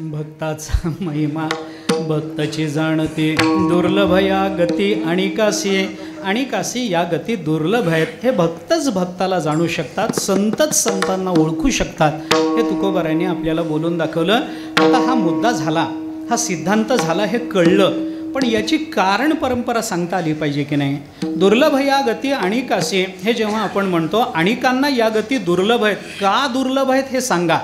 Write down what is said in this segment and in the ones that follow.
भक्ताचा महिमा भक्ताची जाणते, दुर्लभ या गती आणिकासी, आणिकासी या गती दुर्लभ आहेत. हे भक्तच भक्ताला जाणू शकतात, संतच संतांना ओळखू शकतात. हे तुकोबारायांनी आपल्याला बोलून दाखवलं. आता हा मुद्दा झाला, हा सिद्धांत झाला, हे कळलं, पण याची कारण परंपरा सांगता आली पाहिजे की नाही. दुर्लभ या गती आणिकासी हे जेव्हा आपण म्हणतो, आणिकांना या गती दुर्लभ आहेत, का दुर्लभ आहेत हे सांगा,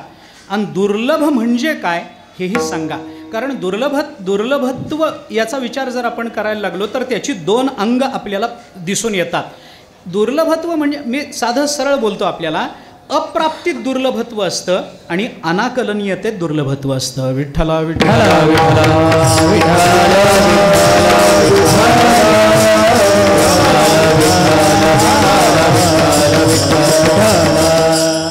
आणि दुर्लभ म्हणजे काय हेही सांगा. कारण दुर्लभत्व याचा विचार जर आपण करायला लागलो तर त्याची दोन अंग आपल्याला दिसून येतात. दुर्लभत्व म्हणजे मी साधं सरळ बोलतो, आपल्याला अप्राप्तीत दुर्लभत्व असतं आणि अनाकलनीयतेत दुर्लभत्व असतं. विठ्ठला विठ्ठला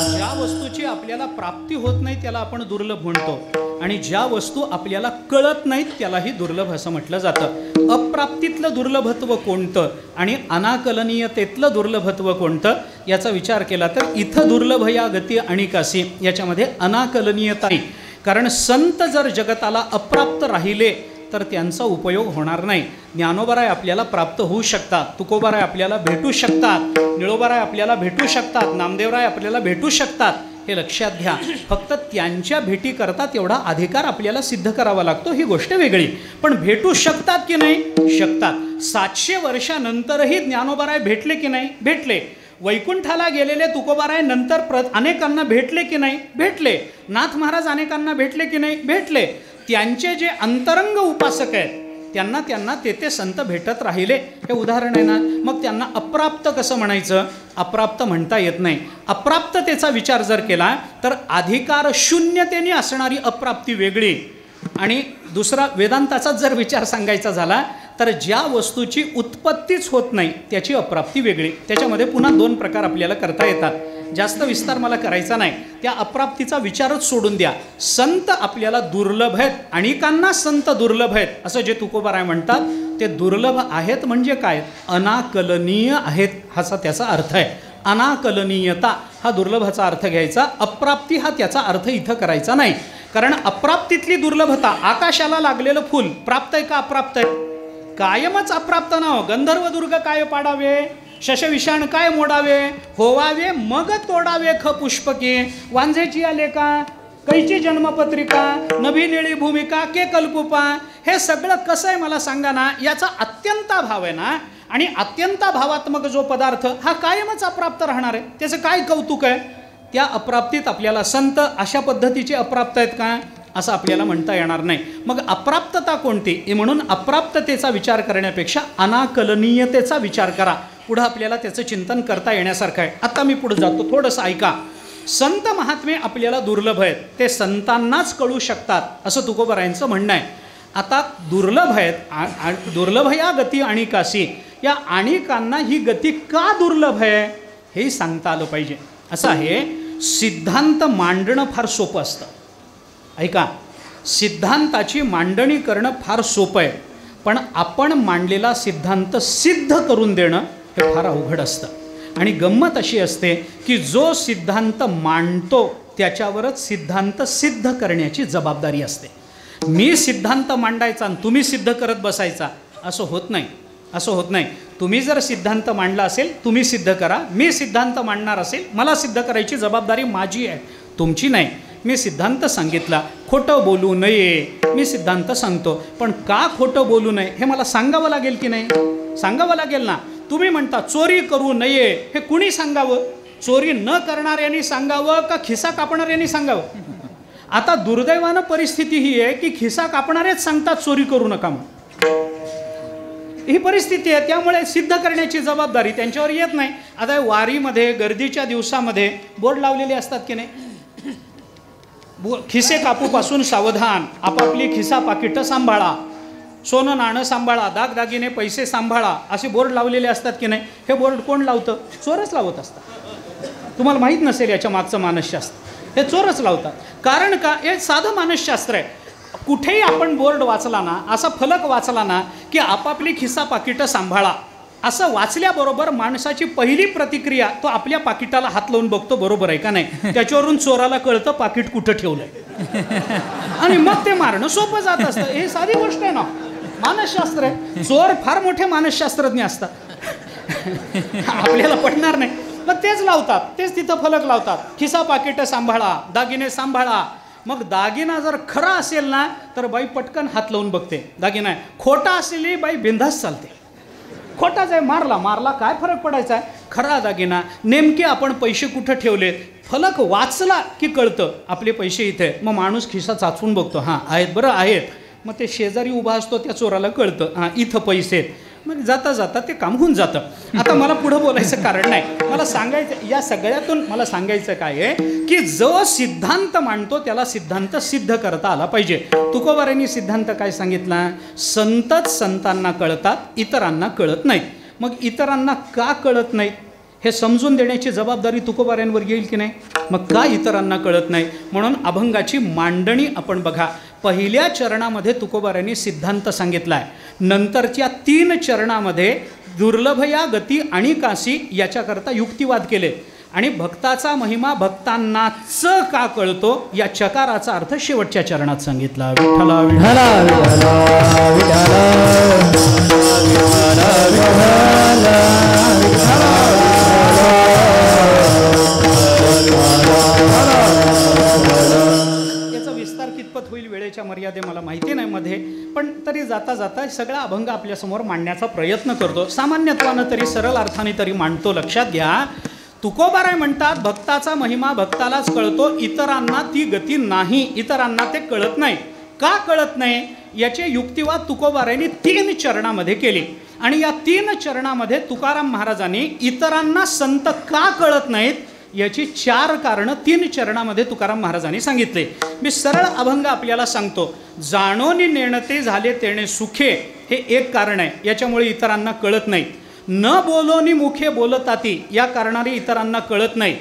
ज्या वस्तूची आपल्याला प्राप्ती होत नाही त्याला आपण दुर्लभ म्हणतो, आणि ज्या वस्तू आपल्याला कळत नाहीत त्यालाही दुर्लभ असं म्हटलं जातं. अप्राप्तीतलं दुर्लभत्व कोणतं आणि अनाकलनीयतेतलं दुर्लभत्व कोणतं याचा विचार केला तर इथं दुर्लभ या गती आणिकासी याच्यामध्ये अनाकलनीयता नाही. कारण संत जर जगताला अप्राप्त राहिले तर त्यांचा उपयोग होणार नाही. ज्ञानोबाराय आपल्याला प्राप्त होऊ शकतात, तुकोबाराय आपल्याला भेटू शकतात, निळोबाराय आपल्याला भेटू शकतात, नामदेवराय आपल्याला भेटू शकतात, हे लक्षात घ्या. फक्त त्यांच्या भेटीकरता तेवढा अधिकार आपल्याला सिद्ध करावा लागतो, ही गोष्ट वेगळी. पण भेटू शकतात की नाही? शकतात. 700 वर्षानंतरही ज्ञानोबाराय भेटले की नाही? भेटले. वैकुंठाला गेलेले तुकोबाराय नंतर अनेकांना भेटले की नाही? भेटले. नाथ महाराज अनेकांना भेटले की नाही? भेटले. त्यांचे जे अंतरंग उपासक आहेत त्यांना ते संत भेटत राहिले, हे उदाहरण आहे ना. मग त्यांना अप्राप्त कसं म्हणायचं? अप्राप्त म्हणता येत नाही. अप्राप्ततेचा विचार जर केला तर अधिकार शून्यतेने असणारी अप्राप्ती वेगळी, आणि दुसरा वेदांताचाच जर विचार सांगायचा झाला तर ज्या वस्तूची उत्पत्तीच होत नाही त्याची अप्राप्ती वेगळी. त्याच्यामध्ये पुन्हा 2 प्रकार आपल्याला करता येतात. जास्त विस्तार मला करायचा नाही, त्या अप्राप्तीचा विचारच सोडून द्या. संत आपल्याला दुर्लभ आहेत, अनेकांना संत दुर्लभ आहेत असं जे तुकोबाराय म्हणतात ते दुर्लभ आहेत म्हणजे काय? अनाकलनीय आहेत हाचा त्याचा अर्थ आहे. अनाकलनीयता हा दुर्लभाचा अर्थ घ्यायचा, अप्राप्ती हा त्याचा अर्थ इथं करायचा नाही. कारण अप्राप्तीतली दुर्लभता, आकाशाला लागलेलं फूल प्राप्त आहे का अप्राप्त आहे? कायमच अप्राप्त ना हो. गंधर्व दुर्ग काय पाडावे, शशविषाण काय मोडावे, होवावे मग तोडावे ख पुष्पके, वांझेची आले का कैची जन्मपत्रिका, नभी निळी भूमिका के कल्पुपा. हे सगळं कसं आहे मला सांगा ना. याचा अत्यंताभाव आहे ना, आणि अत्यंताभावात्मक जो पदार्थ हा कायमच अप्राप्त राहणार आहे. त्याचं काय कौतुक आहे? त्या अप्राप्तीत आपल्याला संत अशा पद्धतीचे अप्राप्त आहेत का असं आपल्याला म्हणता येणार नाही. मग अप्राप्तता कोणती? म्हणून अप्राप्ततेचा विचार करण्यापेक्षा अनाकलनीयतेचा विचार करा. पुढं आपल्याला त्याचं चिंतन करता येण्यासारखं आहे. आता मी पुढे जातो, थोडंसं ऐका. संत महात्मे आपल्याला दुर्लभ आहेत, ते संतांनाच कळू शकतात असं तुकोबारायांचं म्हणणं आहे. आता दुर्लभ आहेत, दुर्लभ या गती आणिकासी, या आणिकांना ही गती का दुर्लभ आहे हेही सांगता आलं पाहिजे. असं आहे, सिद्धांत मांडणं फार सोपं असतं. ऐका, सिद्धांताची मांडणी करणं फार सोपं आहे, पण आपण मांडलेला सिद्धांत सिद्ध करून देणं हे फार अवघड असतं. आणि गंमत अशी असते की जो सिद्धांत मांडतो त्याच्यावरच सिद्धांत सिद्ध करण्याची जबाबदारी असते. मी सिद्धांत मांडायचा आणि तुम्ही सिद्ध करत बसायचा असं होत नाही, असं होत नाही. तुम्ही जर सिद्धांत मांडला असेल तुम्ही सिद्ध करा, मी सिद्धांत मांडणार असेल मला सिद्ध करायची जबाबदारी माझी आहे, तुमची नाही. मी सिद्धांत सांगितला, खोटं बोलू नये, मी सिद्धांत सांगतो, पण का खोटं बोलू नये हे मला सांगावं लागेल की नाही? सांगावं लागेल ना. तुम्ही म्हणता चोरी करू नये, हे कुणी सांगावं? चोरी न करणाऱ्यांनी सांगावं का खिसा कापणाऱ्यांनी सांगावं? आता दुर्दैवानं परिस्थिती ही आहे की खिसा कापणारेच सांगतात चोरी करू नका म्हणून. ही परिस्थिती आहे, त्यामुळे सिद्ध करण्याची जबाबदारी त्यांच्यावर येत नाही. आता वारीमध्ये गर्दीच्या दिवसामध्ये बोर्ड लावलेले असतात की नाही, खिसे कापूपासून सावधान, आपापली खिसा पाकिटं सांभाळा, सोनं नाणं सांभाळा, दागदागिने पैसे सांभाळा, असे बोर्ड लावलेले असतात की नाही. हे बोर्ड कोण लावतं? चोरच लावत असतात. तुम्हाला माहीत नसेल याच्या मागचं मानसशास्त्र, हे चोरच लावतात. कारण का? हे साधं मानसशास्त्र आहे. कुठेही आपण बोर्ड वाचला ना, असा फलक वाचला ना की आपापली खिसा पाकिटं सांभाळा, असं वाचल्याबरोबर माणसाची पहिली प्रतिक्रिया तो आपल्या पाकिटाला हात लावून बघतो, बरोबर आहे का नाही. त्याच्यावरून चोराला कळतं पाकिट कुठं ठेवलंय आणि मग ते मारणं सोपं जात असतं. हे साधी गोष्ट आहे ना, मानसशास्त्र आहे. चोर फार मोठे मानसशास्त्रज्ञ असतात. आपल्याला पटणार नाही मग तेच लावतात, तेच तिथं फलक लावतात, खिसा पाकिट सांभाळा, दागिने सांभाळा. मग दागिना जर खरा असेल ना तर बाई पटकन हात लावून बघते, दागिना आहे. खोटा असलेली बाई बिंदास चालते. खोटाच आहे, मारला काय फरक पडायचा आहे. खरा दागिना, नेमके आपण पैसे कुठं ठेवलेत, फलक वाचला की कळतं आपले पैसे इथे. मग माणूस खिसा चाचून बघतो, हां आहेत, बरं आहेत. मग ते शेजारी उभा असतो त्या चोराला कळतं, हां इथं पैसे आहेत. मग जाता जाता ते काम होऊन जातं. आता मला पुढं बोलायचं कारण नाही, मला सांगायचं या सगळ्यातून मला सांगायचं काय आहे की जो सिद्धांत मांडतो त्याला सिद्धांत सिद्ध करता आला पाहिजे. तुकोबारांनी सिद्धांत काय सांगितला, संतच संतांना कळतात, इतरांना कळत नाहीत. मग इतरांना का कळत नाहीत हे समजून देण्याची जबाबदारी तुकोबारांवर येईल की नाही. मग का इतरांना कळत नाही, म्हणून अभंगाची मांडणी आपण बघा. पहिल्या चरणामध्ये तुकोबारांनी सिद्धांत सांगितला आहे, नंतरच्या 3 चरणामध्ये दुर्लभ या गती आणि काशी याच्याकरता युक्तिवाद केले आणि भक्ताचा महिमा भक्तांनाच का कळतो या चकाराचा अर्थ शेवटच्या चरणात सांगितला. विठ्ठला विठ्ठला विठ्ठला याचा विस्तार कितपत होईल वेळेच्या मर्यादे मला माहिती नाही मध्ये, पण तरी जाता जाता सगळा अभंग आपल्यासमोर मांडण्याचा प्रयत्न करतो. सामान्यत्वानं तरी सरळ अर्थाने तरी मांडतो. लक्षात घ्या, तुकोबाराय म्हणतात भक्ताचा महिमा भक्तालाच कळतो, इतरांना ती गती नाही, इतरांना ते कळत नाही. का कळत नाही याचे युक्तिवाद तुकोबारायांनी 3 चरणामध्ये केले आणि या 3 चरणामध्ये तुकाराम महाराजांनी इतरांना संत का कळत नाहीत याची 4 कारणं 3 चरणामध्ये तुकाराम महाराजांनी सांगितले. मी सरळ अभंग आपल्याला सांगतो. जाणोनी नेणते झाले तेणे सुखे हे एक कारण आहे, याच्यामुळे इतरांना कळत नाही. न बोलोनी मुखे बोलताती या कारणाने इतरांना कळत नाही.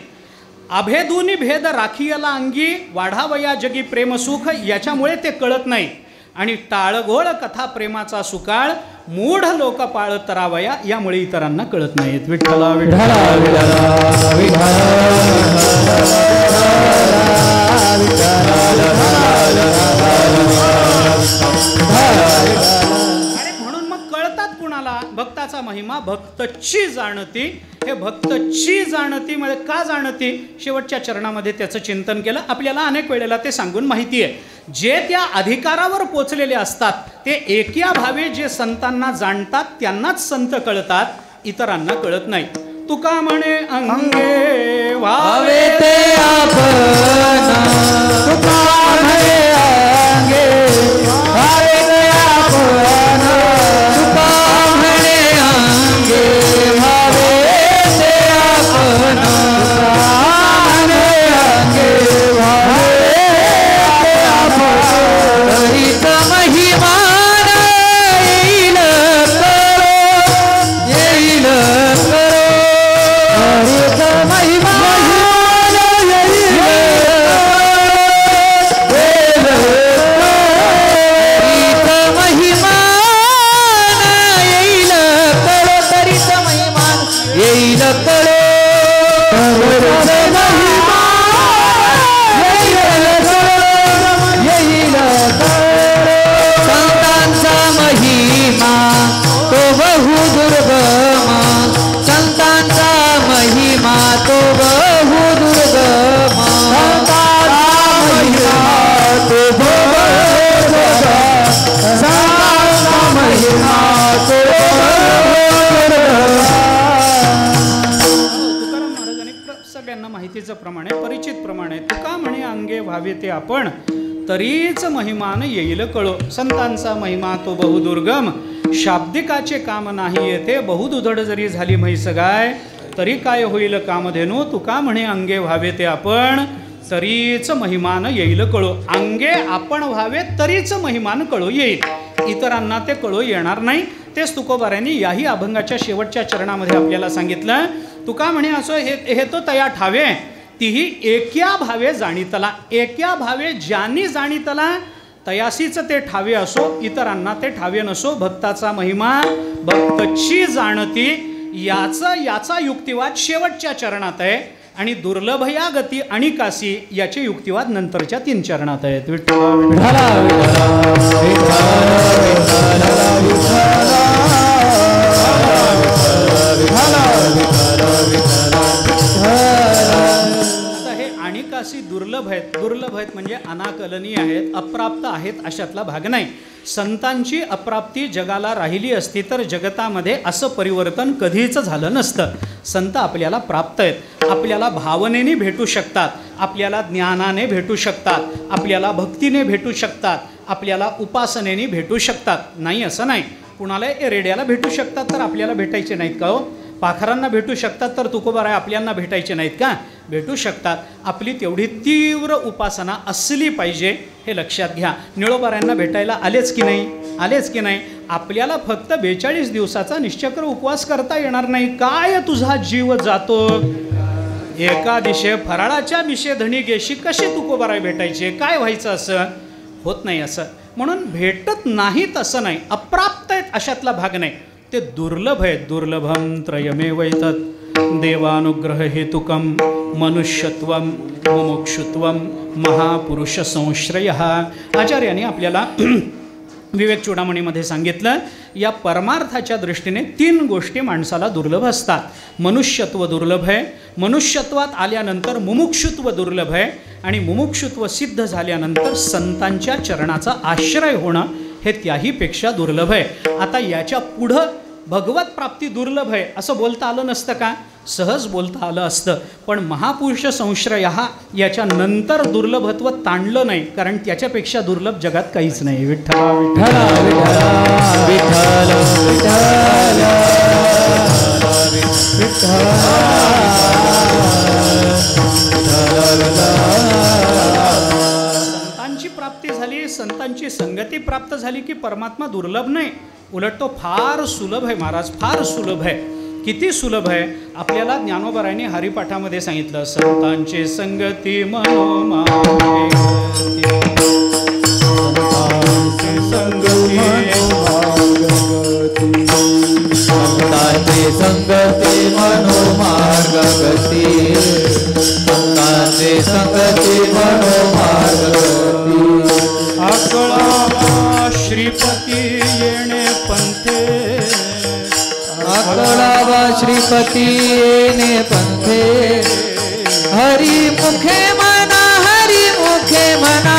अभेदूनी भेद राखीयला अंगी वाढावया जगी प्रेमसुख याच्यामुळे ते कळत नाही. आणि टाळगोळ कथा प्रेमाचा सुकाळ मूढ लोक पाळ तरावया यामुळे इतरांना कळत नाहीत. विठ्ठला विठ्ठला म्हणून मग कळतात कुणाला, भक्ताचा महिमा भक्तची जाणती. हे भक्तची जाणती मध्ये का जाणती, शेवटच्या चरणामध्ये त्याचं चिंतन केलं. आपल्याला अनेक वेळेला ते सांगून माहिती आहे. जे त्या अधिकारावर पोचलेले असतात ते एकिया भावे जे संतांना जाणतात त्यांनाच संत कळतात, इतरांना कळत नाही. तुका म्हणे अंगे व्हावे ते आपण, तुका म्हणे अंगे व्हावे ते आपण, तुका म्हणे अंगे व्हावे ते आपण, अंगे व्हावे ते आपण. हरित महिमान येईल करो, येईल करो, हरित महिमान येईल संतांचा महिमा तो बहु दुर्गम, संतांचा महिमा तो बहु दुर्गम, संतांचा महिमा तो बहु दुर्गम, संतांचा महिमा तो सगळ्यांना माहितीचं प्रमाणे परिचित प्रमाणे तुका म्हणे अंगे व्हावे ते आपण, तरीच महिमान येईल कळो. संतांचा महिमा तो बहुदुर्गम, शाब्दिकाचे काम नाही येथे, बहुदुधड जरी झाली म्हैस गाय तरी काय होईल कामधेनू. तुका म्हणे अंगे व्हावे ते आपण, तरीच महिमान येईल कळो. अंगे आपण व्हावे तरीच महिमान कळो येईल, इतरांना ते कळो येणार नाही. तेच तुकोबारायांनी याही अभंगाच्या शेवटच्या चरणामध्ये आपल्याला सांगितलं. तुका म्हणे असो हे तो तया ठावे, तीही एक्या भावे जाणीतला. एक्या भावे ज्यांनी जाणीतला तयासीच ते ठावे असो, इतरांना ते ठावे नसो, भक्ताचा महिमा भक्तची जाणती. याचा युक्तिवाद शेवटच्या चरणात आहे आणि दुर्लभ या गती आणि काशी याचे युक्तिवाद नंतरच्या 3 चरणात आहेत. आता हे आणि काशी दुर्लभ आहेत म्हणजे अनाकलनीय आहेत, अप्राप्त आहेत अशातला भाग नाही. संतांची अप्राप्ती जगाला राहिली असती तर जगतामध्ये असं परिवर्तन कधीच झालं नसतं. संत आपल्याला प्राप्त आहेत, आपल्याला भावनेने भेटू शकतात, आपल्याला ज्ञानाने भेटू शकतात, आपल्याला भक्तीने भेटू शकतात, आपल्याला उपासनेने भेटू शकतात. नाही असं नाही. कुणाला रेड्याला भेटू शकतात तर आपल्याला भेटायचे नाहीत का हो? पाखरांना भेटू शकतात तर तुकोबाराय आपल्याला भेटायचे नाहीत का? भेटू शकतात. आपली तेवढी तीव्र उपासना असली पाहिजे, हे लक्षात घ्या. निळोबारायांना भेटायला आलेच की नाही? आपल्याला फक्त 42 दिवसाचा निश्चक्र उपवास करता येणार नाही. काय तुझा जीव जातो एका दिशे फराळाच्या निषेधणी गेशी कशी तुकोबाराय भेटायचे? काय व्हायचं? असं होत नाही. असं म्हणून भेटत नाहीत असं नाही, अप्राप्त आहेत अशातला भाग नाही. ते दुर्लभ आहेत. दुर्लभम त्रयमेवैतत् देवानुग्रह हेतुकम मनुष्यत्वम मुमुक्षुत्वम महापुरुष संश्रय. आचार्यांनी आपल्याला विवेक चूडामणीमध्ये सांगितलं, या परमार्थाच्या दृष्टीने 3 गोष्टी माणसाला दुर्लभ असतात. मनुष्यत्व दुर्लभ आहे, मनुष्यत्वात आल्यानंतर मुमुक्षुत्व दुर्लभ आहे आणि मुमुक्षुत्व सिद्ध झाल्यानंतर संतांच्या चरणाचा आश्रय होणं हे त्याहीपेक्षा दुर्लभ आहे. आता याच्या पुढं भगवत प्राप्ती दुर्लभ आहे असं बोलता आलं नसतं का? सहज बोलता आलं असतं. पण महापुरुष संश्रय हा याच्या नंतर दुर्लभत्व ताणलं नाही, कारण त्याच्यापेक्षा दुर्लभ जगात काहीच नाही. विठ्ठला विठ्ठला विठ्ठला संतांची प्राप्ती झाली, संतांची संगती प्राप्त झाली की परमात्मा दुर्लभ नाही, उलट तो फार सुलभ आहे. महाराज, फार सुलभ आहे. किती सुलभ आहे? आपल्याला ज्ञानोबारायांनी हरिपाठामध्ये सांगितलं, संतांची संगती मनोमागे संतांची संगती मनोमार्ग गती, संतांची संगती मनोमार्ग गती. आकळावा श्रीपती येणे पंथे, आकळावा श्रीपती येणे पंथे. हरी मुखे म्हणा, हरी मुखे म्हणा,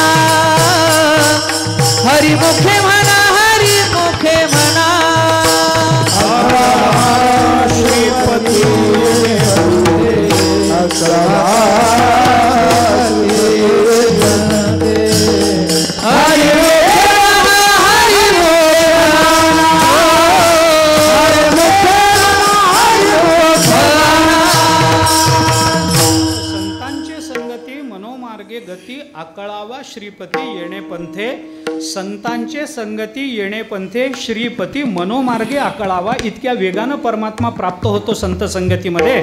हरी मुखे म्हणा, हरी मुखे म्हणा. श्रीपती गती आकळावा श्रीपती येणे पंथे. संतांचे संगती येणे पंथे, श्रीपती मनोमार्गे आकळावा. इतक्या वेगानं परमात्मा प्राप्त होतो संत संगतीमध्ये,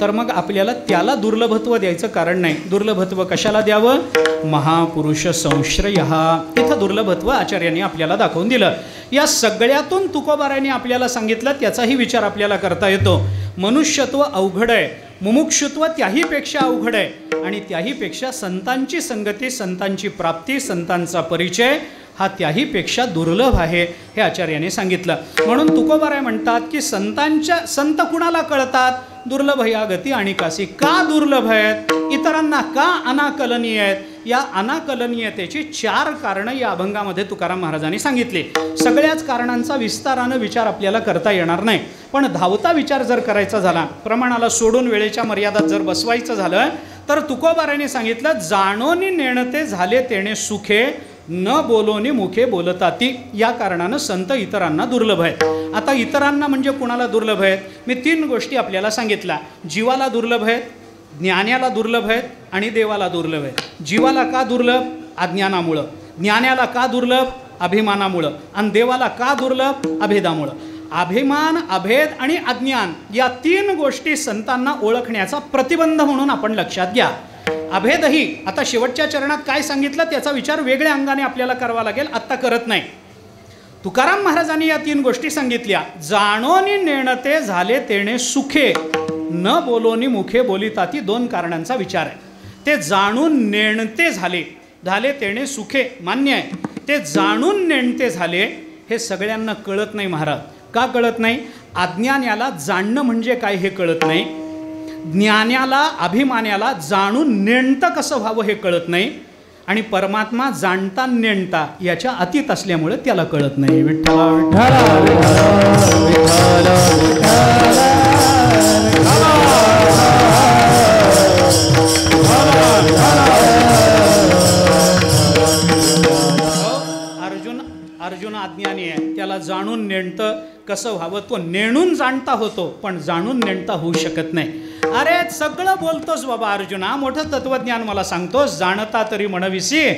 तर मग आपल्याला त्याला दुर्लभत्व द्यायचं कारण नाही. दुर्लभत्व कशाला द्यावं? महापुरुष संश्रय. इथं दुर्लभत्व आचार्यांनी आपल्याला दाखवून दिलं. या सगळ्यातून तुकोबारायांनी आपल्याला सांगितलं, त्याचाही विचार आपल्याला करता येतो. मनुष्यत्व अवघड आहे, मुमुक्षुत्व त्याहीपेक्षा अवघड आहे आणि त्याहीपेक्षा संतांची संगती, संतांची प्राप्ती, संतांचा परिचय हा त्याहीपेक्षा दुर्लभ आहे, हे आचार्याने सांगितलं. म्हणून तुकोबाराय म्हणतात की संत कुणाला कळतात? दुर्लभ या गती आणि काशी. का दुर्लभ आहेत? इतरांना का अनाकलनीय आहेत? या अनाकलनीयतेची 4 कारणं या अभंगामध्ये तुकाराम महाराजांनी सांगितले. सगळ्याच कारणांचा विस्तारानं विचार आपल्याला करता येणार नाही, पण धावता विचार जर करायचा झाला, प्रमाणाला सोडून वेळेच्या मर्यादात जर बसवायचं झालं, तर तुकोबारायांनी सांगितलं, जाणोनी नेणते झाले तेणे सुखे, न बोलोनी मुखे बोलताती. या कारणानं संत इतरांना दुर्लभ आहेत. आता इतरांना म्हणजे कुणाला दुर्लभ आहेत? मी 3 गोष्टी आपल्याला सांगितल्या. जीवाला दुर्लभ आहेत, ज्ञानाला दुर्लभ आहेत आणि देवाला दुर्लभ आहेत. जीवाला का दुर्लभ? अज्ञानामुळं. ज्ञानाला का दुर्लभ? अभिमानामुळं. आणि देवाला का दुर्लभ? अभेदामुळं. अभिमान, अभेद आणि अज्ञान या 3 गोष्टी संतांना ओळखण्याचा प्रतिबंध म्हणून आपण लक्षात घ्या. अभेदही आता शेवटच्या चरणात काय सांगितलं त्याचा विचार वेगळ्या अंगाने आपल्याला करावा लागेल, आत्ता करत नाही. तुकाराम महाराजांनी या 3 गोष्टी सांगितल्या. जाणोनी नेणते झाले तेणे सुखे, न बोलोनी मुखे बोलिता. ती 2 कारणांचा विचार आहे. ते जाणून नेणते झाले तेणे सुखे मान्य आहे. ते जाणून नेणते झाले हे सगळ्यांना कळत नाही महाराज. का कळत नाही? अज्ञान्याला जाणणं म्हणजे काय हे कळत नाही. ज्ञान्याला अभिमान्याला जाणून नेणतं कसं व्हावं हे कळत नाही. आणि परमात्मा जाणता नेणता याच्या अतीत असल्यामुळे त्याला कळत नाही. विठ्ठला विठ्ठला विठ्ठला अर्जुन अज्ञानी आहे, त्याला जाणून नेणतं कसं व्हावं तो नेणून जाणता होतो, पण जाणून नेणता होऊ शकत नाही. अरे सगळं बोलतोस बाबा अर्जुना, मोठं तत्वज्ञान मला सांगतोस, जाणता तरी म्हणविसी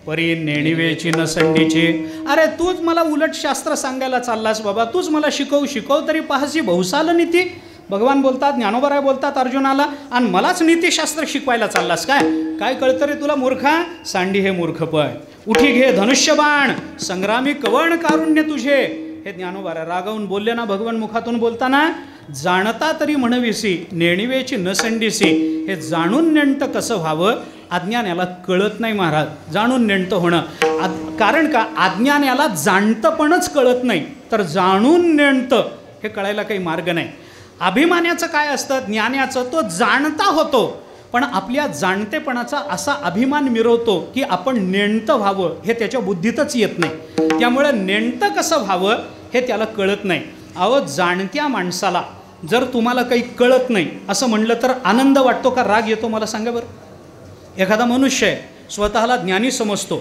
परी नेणिवेची नसंडीची. अरे तूच मला उलट शास्त्र सांगायला चाललास बाबा, तूच मला शिकव तरी पाहसी बहुसाल नीती. भगवान बोलतात, ज्ञानोबराय बोलतात अर्जुनाला, आणि मलाच नीतिशास्त्र शिकवायला चाललास काय कळतं रे तुला मूर्खा? सांडी हे मूर्खपण. उठी घे धनुष्यबाण, संग्रामी कवण कारुण्य तुझे. हे ज्ञानोबराय रागावून बोलले ना भगवान मुखातून बोलताना. जाणता तरी म्हणविसी नेणिवेची नसंडीसी. हे जाणून नेणतं कसं व्हावं अज्ञान्याला कळत नाही महाराज. जाणून नेणतं होणं कारण का अज्ञान्याला जाणतंपणच कळत नाही, तर जाणून नेणतं हे कळायला काही मार्ग नाही. अभिमानाचं काय असतं? ज्ञानाचं तो जाणता होतो, पण आपल्या जाणतेपणाचा असा अभिमान मिरवतो की आपण नेणतं व्हावं हे त्याच्या बुद्धीतच येत नाही. त्यामुळे नेणतं कसं व्हावं हे त्याला कळत नाही. अहो जाणत्या माणसाला जर तुम्हाला काही कळत नाही असं म्हणलं तर आनंद वाटतो का राग येतो मला सांगा बरं? एखादा मनुष्य आहे, स्वतःला ज्ञानी समजतो,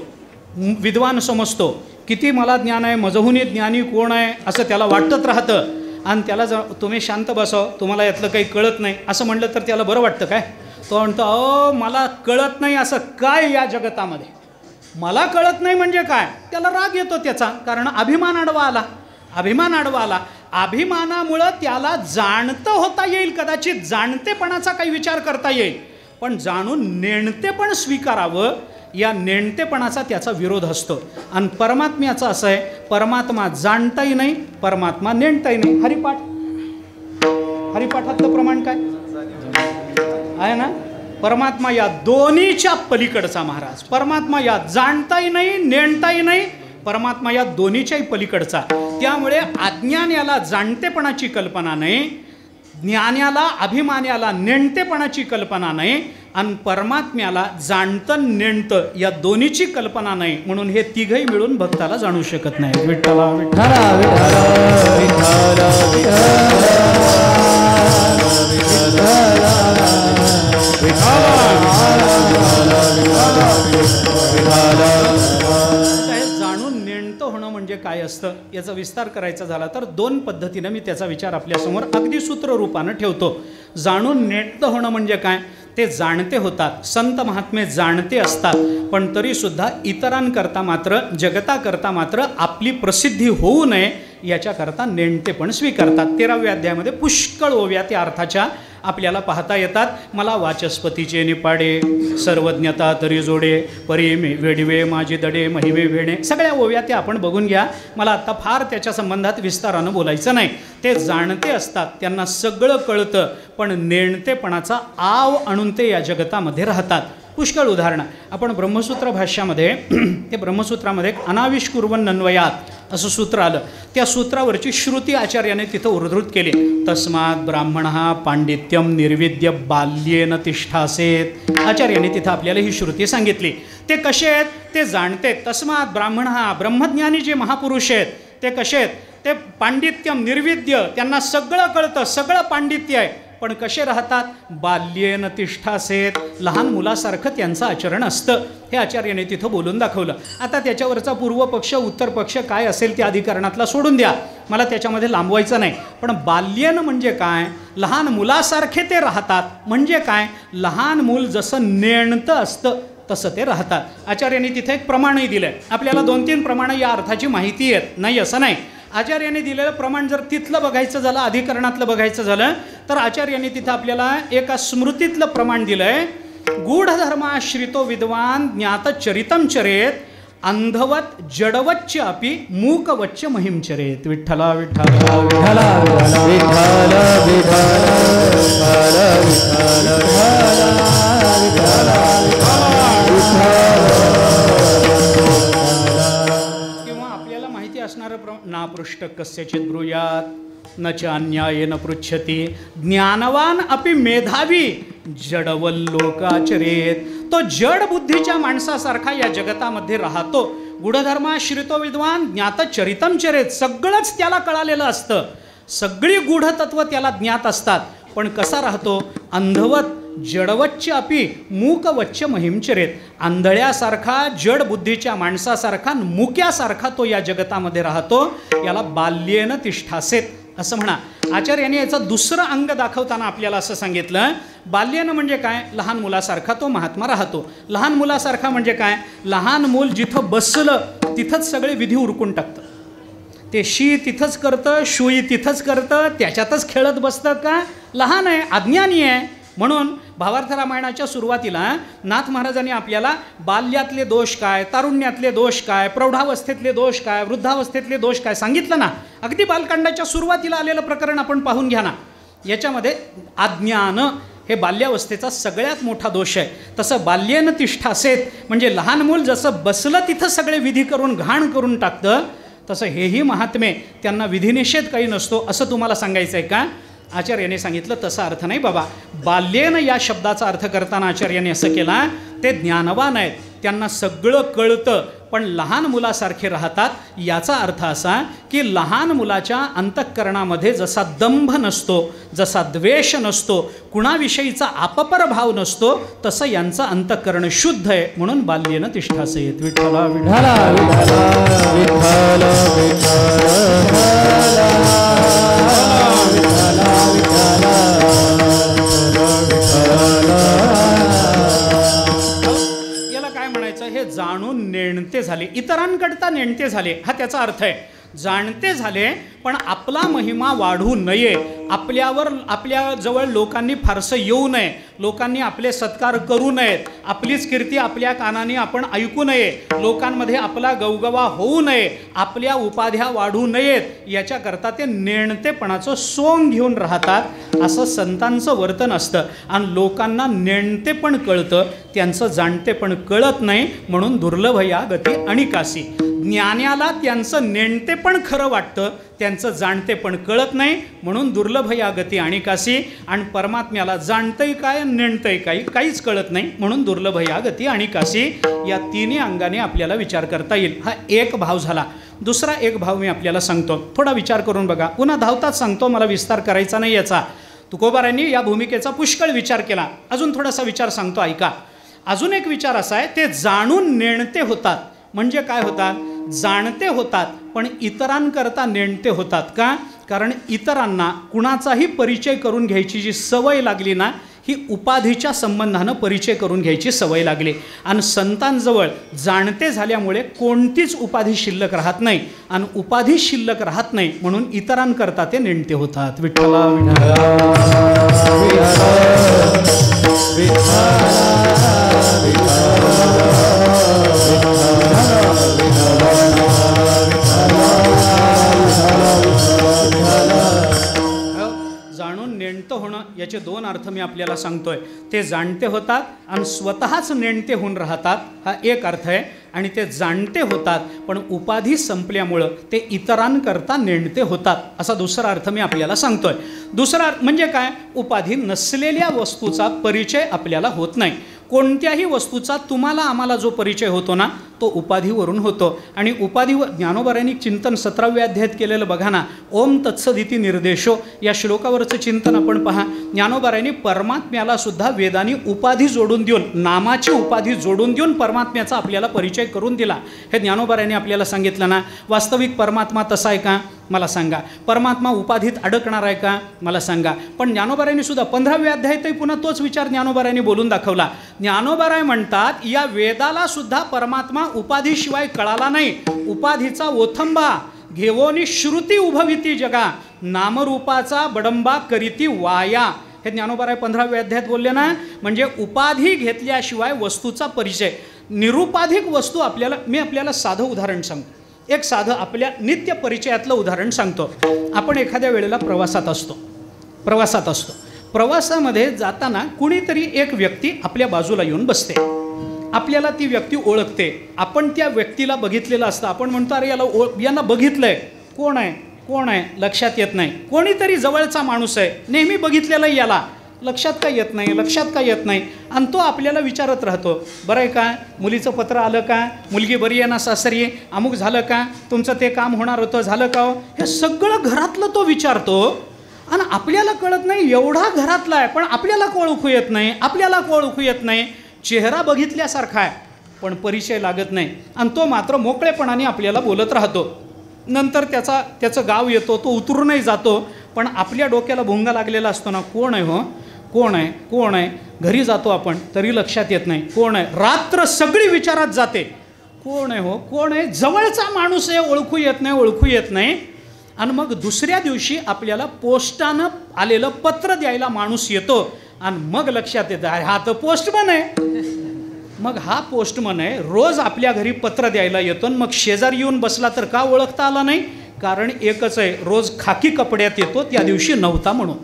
विद्वान समजतो, किती मला ज्ञान आहे, मजहुनी ज्ञानी कोण आहे असं त्याला वाटत राहतं. आणि त्याला जर तुम्ही शांत बसाव, तुम्हाला यातलं काही कळत नाही असं म्हणलं तर त्याला बरं वाटतं काय? तो म्हणतो अहो मला कळत नाही असं काय या जगतामध्ये, मला कळत नाही म्हणजे काय? त्याला राग येतो त्याचा, कारण अभिमान आडवा आला. अभिमानामुळं त्याला जाणतं होता येईल, कदाचित जाणतेपणाचा काही विचार करता येईल, पण जाणून नेणतेपण स्वीकारावं या नेणतेपणाचा त्याचा विरोध असतो. आणि परमात्म्याचं असं आहे, परमात्मा जाणताही नाही, परमात्मा नेणताही नाही. हरिपाठातलं प्रमाण काय आहे ना? परमात्मा या दोन्हीच्या पलीकडचा महाराज. परमात्मा या जाणताही नाही, नेणताही नाही, परमात्मा या दोन्हीच्याही पलीकडचा. त्यामुळे अज्ञान्याला जाणतेपणाची कल्पना नाही, ज्ञान्याला अभिमान्याला नेणतेपणाची कल्पना नाही, आणि परमात्म्याला जाणतं नेणतं या दोन्हीची कल्पना नाही. म्हणून हे तिघही मिळून भक्ताला जाणू शकत नाही. विठ्ठला विठ्ठला विठ्ठला जाणून नेणतं होणं म्हणजे काय असतं याचा विस्तार करायचा झाला तर 2 पद्धतीनं मी त्याचा विचार आपल्यासमोर अगदी सूत्र रूपानं ठेवतो. जाणून नेणतं होणं म्हणजे काय? ते जाणते होतात, संत महात्मे जाणते असतात, पण तरीसुद्धा इतरांकरता मात्र जगताकरता मात्र आपली प्रसिद्धी होऊ नये याच्याकरता नेणतेपण स्वीकारतात. 13व्या अध्यायामध्ये पुष्कळ ओव्या त्या अर्थाच्या आपल्याला पाहता येतात. मला वाचस्पतीचे निपाडे, सर्वज्ञता तरी जोडे, परी वेडिवे माझी दडे, महिमे भेणे, सगळ्या ओव्या त्या आपण बघून घ्या. मला आता फार त्याच्या संबंधात विस्तारानं बोलायचं नाही. ते जाणते असतात, त्यांना सगळं कळतं, पण नेणतेपणाचा आव आणून ते या जगतामध्ये राहतात. पुष्कळ उदाहरणं आपण ब्रह्मसूत्र भाष्यामध्ये ते ब्रह्मसूत्रामध्ये अनाविष्कुर्वन नन्वयात असं सूत्र आलं. त्या सूत्रावरची श्रुती आचार्याने तिथं उद्धृत केली. तस्मात् ब्राह्मणः पांडित्यम निर्विद्य बाल्येन तिष्ठासेत. आचार्याने तिथं आपल्याला ही श्रुती सांगितली. ते कसे आहेत? ते जाणते. तस्मात् ब्राह्मणः ब्रह्मज्ञानी जे महापुरुष आहेत ते कसे आहेत? ते पांडित्यम निर्विद्य, त्यांना सगळं कळतं, सगळं पांडित्य आहे, पण कसे राहतात? बाल्येन तिष्ठासेत, लहान मुलासारखं त्यांचं आचरण असतं. हे आचार्याने तिथं बोलून दाखवलं. आता त्याच्यावरचा पूर्व पक्ष उत्तर पक्ष काय असेल त्या अधिकरणातला सोडून द्या, मला त्याच्यामध्ये लांबवायचं नाही. पण बाल्यन म्हणजे काय? लहान मुलासारखे ते राहतात. म्हणजे काय? लहान मूल जसं नेणतं असतं तसं ते राहतात. आचार्याने तिथे एक प्रमाणही दिलं आहे. आपल्याला 2-3 प्रमाणं या अर्थाची माहिती आहेत, नाही असं नाही. आचार्याने दिलेलं प्रमाण जर तिथलं बघायचं झालं, अधिकरणातलं बघायचं झालं, तर आचार्याने तिथं आपल्याला एका स्मृतीतलं प्रमाण दिलं आहे गूढधर्माश्रितो विद्वान ज्ञात चरितं चरेत अंधवत जडवच्च अपि मूकवच्च महिम चरेत. विठ्ठला विठ्ठला विठ्ठला विठ्ठला विठ्ठला किंवा आपल्याला माहिती असणारं नापृष्ट कस्यचित ब्रूयात न च अन्यायेन पृच्छति ज्ञानवान अपि मेधावी जडवल्लोकाचरेत. तो जड बुद्धीच्या माणसासारखा या जगतामध्ये राहतो. गूढधर्माश्रितो विद्वान ज्ञात चरितं चरेत. सगळंच त्याला कळालेलं असतं, सगळी गूढतत्व त्याला ज्ञात असतात, पण कसा राहतो? अंधवत जडवच्च अपि मूकवच्च महिमचरेत. आंधळ्यासारखा जड बुद्धीच्या माणसासारखा मुक्यासारखा तो या जगतामध्ये राहतो. याला बाल्येन तिष्ठासेत असं म्हणा. आचार्यांनी याचं दुसरं अंग दाखवताना आपल्याला असं सांगितलं, बाल्येनं म्हणजे काय? लहान मुलासारखा तो महात्मा राहतो. लहान मुलासारखा म्हणजे काय? लहान मूल जिथं बसलं तिथंच सगळे विधी उरकून टाकतं. ते शी तिथंच करतं, शुई तिथंच करतं, त्याच्यातच खेळत बसतं. का? लहान आहे, अज्ञानी आहे. म्हणून भावार्थ रामायणाच्या सुरुवातीला नाथ महाराजांनी आपल्याला बाल्यातले दोष काय, तारुण्यातले दोष काय, प्रौढावस्थेतले दोष काय, वृद्धावस्थेतले दोष काय सांगितलं ना. अगदी बालकांडाच्या सुरुवातीला आलेलं प्रकरण आपण पाहून घ्या ना. याच्यामध्ये अज्ञान हे बाल्यावस्थेचा सगळ्यात मोठा दोष आहे. तसं बाल्येन तिष्ठासेत म्हणजे लहान मूल जसं बसलं तिथं सगळे विधी करून घाण करून टाकतं, तसं हेही महात्मे त्यांना विधिनिषेध काही नसतो असं तुम्हाला सांगायचं आहे का? आचार्याने सांगितलं तसा अर्थ नाही बाबा. बाल्येनं या शब्दाचा अर्थ करताना आचार्याने असं केला, ते ज्ञानवान आहेत, त्यांना सगळं कळतं, पण लहान मुलासारखे राहतात. याचा अर्थ असा की लहान मुलाच्या अंतःकरणामध्ये जसा दंभ नसतो, जसा द्वेष नसतो, कुणाविषयीचा अपपर भाव नसतो, तसं यांचं अंतःकरण शुद्ध आहे. म्हणून बाल्येनं तिष्ठासेत. विठ्ठला विठ्ठला विठ्ठला विठ्ठला याला काय म्हणायचं? हे जाणून नेणते झाले, इतरांकडता नेणते झाले, हा त्याचा अर्थ आहे. जाणते झाले पण आपला महिमा वाढू नये, आपल्याजवळ लोकांनी फारसं येऊ नये, लोकांनी आपले सत्कार करू नयेत, आपलीच कीर्ती आपल्या कानाने आपण ऐकू नये, लोकांमध्ये आपला गवगवा होऊ नये, आपल्या उपाध्या वाढू नयेत, याच्याकरता ते नेणतेपणाचं सोंग घेऊन राहतात. असं संतांचं वर्तन असतं. आणि लोकांना नेणतेपण कळतं, त्यांचं जाणतेपण कळत नाही. म्हणून दुर्लभ या गती अणिकासी. ज्ञानाला त्यांचं नेणतेपण खरं वाटतं, त्यांचं जाणतेपण कळत नाही. म्हणून दुर्लभ या गती अणिकासी. आणि परमात्म्याला जाणतंय काय, नेणतंय काय, काहीच कळत नाही. म्हणून दुर्लभ या गती अणिकासी. या तिन्ही अंगाने आपल्याला विचार करता येईल. हा एक भाव झाला. दुसरा एक भाव मी आपल्याला सांगतो, थोडा विचार करून बघा. पुन्हा धावताच सांगतो, मला विस्तार करायचा नाही याचा. तुकोबारांनी या भूमिकेचा पुष्कळ विचार केला. अजून थोडासा विचार सांगतो, ऐका. अजून एक विचार असा आहे, ते जाणून नेणते होतात. म्हणजे काय होतात? जाणते होतात पण इतरांकरता नेणते होतात. का? कारण इतरांना कुणाचाही परिचय करून घ्यायची जी सवय लागली ना, ही उपाधीच्या संबंधानं परिचय करून घ्यायची सवय लागली. आणि संतांजवळ जाणते झाल्यामुळे कोणतीच उपाधी शिल्लक राहत नाही. आणि उपाधी शिल्लक राहत नाही म्हणून इतरांकरता ते नेणते होतात. विठ्ठला जाणून नेणतं होणं याचे दोन अर्थ मी आपल्याला सांगतोय. ते जाणते होतात आणि स्वतःच नेणते होऊन राहतात, हा एक अर्थ आहे. आणि ते जाणते होतात पण उपाधी संपल्यामुळं ते इतरांकरता नेणते होतात, असा दुसरा अर्थ मी आपल्याला सांगतोय. दुसरा म्हणजे काय? उपाधी नसलेल्या वस्तूचा परिचय आपल्याला होत नाही. कोणत्याही वस्तूचा तुम्हाला आम्हाला जो परिचय होतो ना, तो उपाधीवरून होतो. आणि उपाधीवर ज्ञानोबारांनी चिंतन 17व्या अध्यायात केलेलं बघा ना. ओम तत्सदिती निर्देशो या श्लोकावरचं चिंतन आपण पहा. ज्ञानोबारांनी परमात्म्याला सुद्धा वेदांनी उपाधी जोडून देऊन, नामाची उपाधी जोडून देऊन परमात्म्याचा आपल्याला परिचय करून दिला. हे ज्ञानोबारांनी आपल्याला सांगितलं ना. वास्तविक परमात्मा तसा आहे का? मला सांगा. परमात्मा उपाधीत अडकणार आहे का? मला सांगा. पण ज्ञानोबारांनी सुद्धा 15व्या अध्यायातही पुन्हा तोच विचार ज्ञानोबारांनी बोलून दाखवला. ज्ञानोबाराय म्हणतात, या वेदाला सुद्धा परमात्मा उपाधीशिवाय कळाला नाही. उपाधीचा ओथंबा घेवोनी श्रुती उभविती जगा, नामरूपाचा बडंबा करीती वाया. हे ज्ञानोबाराय 15व्या अध्यायात बोलले ना. म्हणजे उपाधी घेतल्याशिवाय वस्तूचा परिचय. निरुपाधिक वस्तू मी आपल्याला साधं उदाहरण सांगतो. एक साधं आपल्या नित्य परिचयातलं उदाहरण सांगतो. आपण एखाद्या वेळेला प्रवासात असतो. प्रवासामध्ये जाताना कुणीतरी एक व्यक्ती आपल्या बाजूला येऊन बसते. आपल्याला ती व्यक्ती ओळखते. आपण त्या व्यक्तीला बघितलेलं असतं. आपण म्हणतो अरे यांना बघितलंय. कोण आहे लक्षात येत नाही. कोणीतरी जवळचा माणूस आहे, नेहमी बघितलेलं याला लक्षात का येत नाही. आणि तो आपल्याला विचारत राहतो, बरं आहे का, मुलीचं पत्र आलं का, मुलगी बरी आहे ना सासरी, अमुक झालं का, तुमचं ते काम होणार होतं झालं का. हे सगळं घरातलं तो विचारतो आणि आपल्याला कळत नाही. एवढा घरातला आहे पण आपल्याला ओळखू येत नाही. चेहरा बघितल्यासारखा आहे पण परिचय लागत नाही. आणि तो मात्र मोकळेपणाने आपल्याला बोलत राहतो. नंतर त्याचं गाव येतो, तो उतरूनही जातो. पण आपल्या डोक्याला भोंगा लागलेला असतो ना, कोण आहे. घरी जातो आपण तरी लक्षात येत नाही कोण आहे. रात्र सगळी विचारात जाते, कोण आहे. जवळचा माणूस आहे, ओळखू येत नाही. आणि मग दुसऱ्या दिवशी आपल्याला पोस्टानं आलेलं पत्र द्यायला माणूस येतो आणि मग लक्षात येतं हा तर पोस्टमन आहे. मग हा पोस्टमन आहे, रोज आपल्या घरी पत्र द्यायला येतो. मग शेजारी येऊन बसला तर का ओळखता आला नाही. कारण एकच आहे, रोज खाकी कपड्यात येतो, त्या दिवशी नव्हता म्हणून.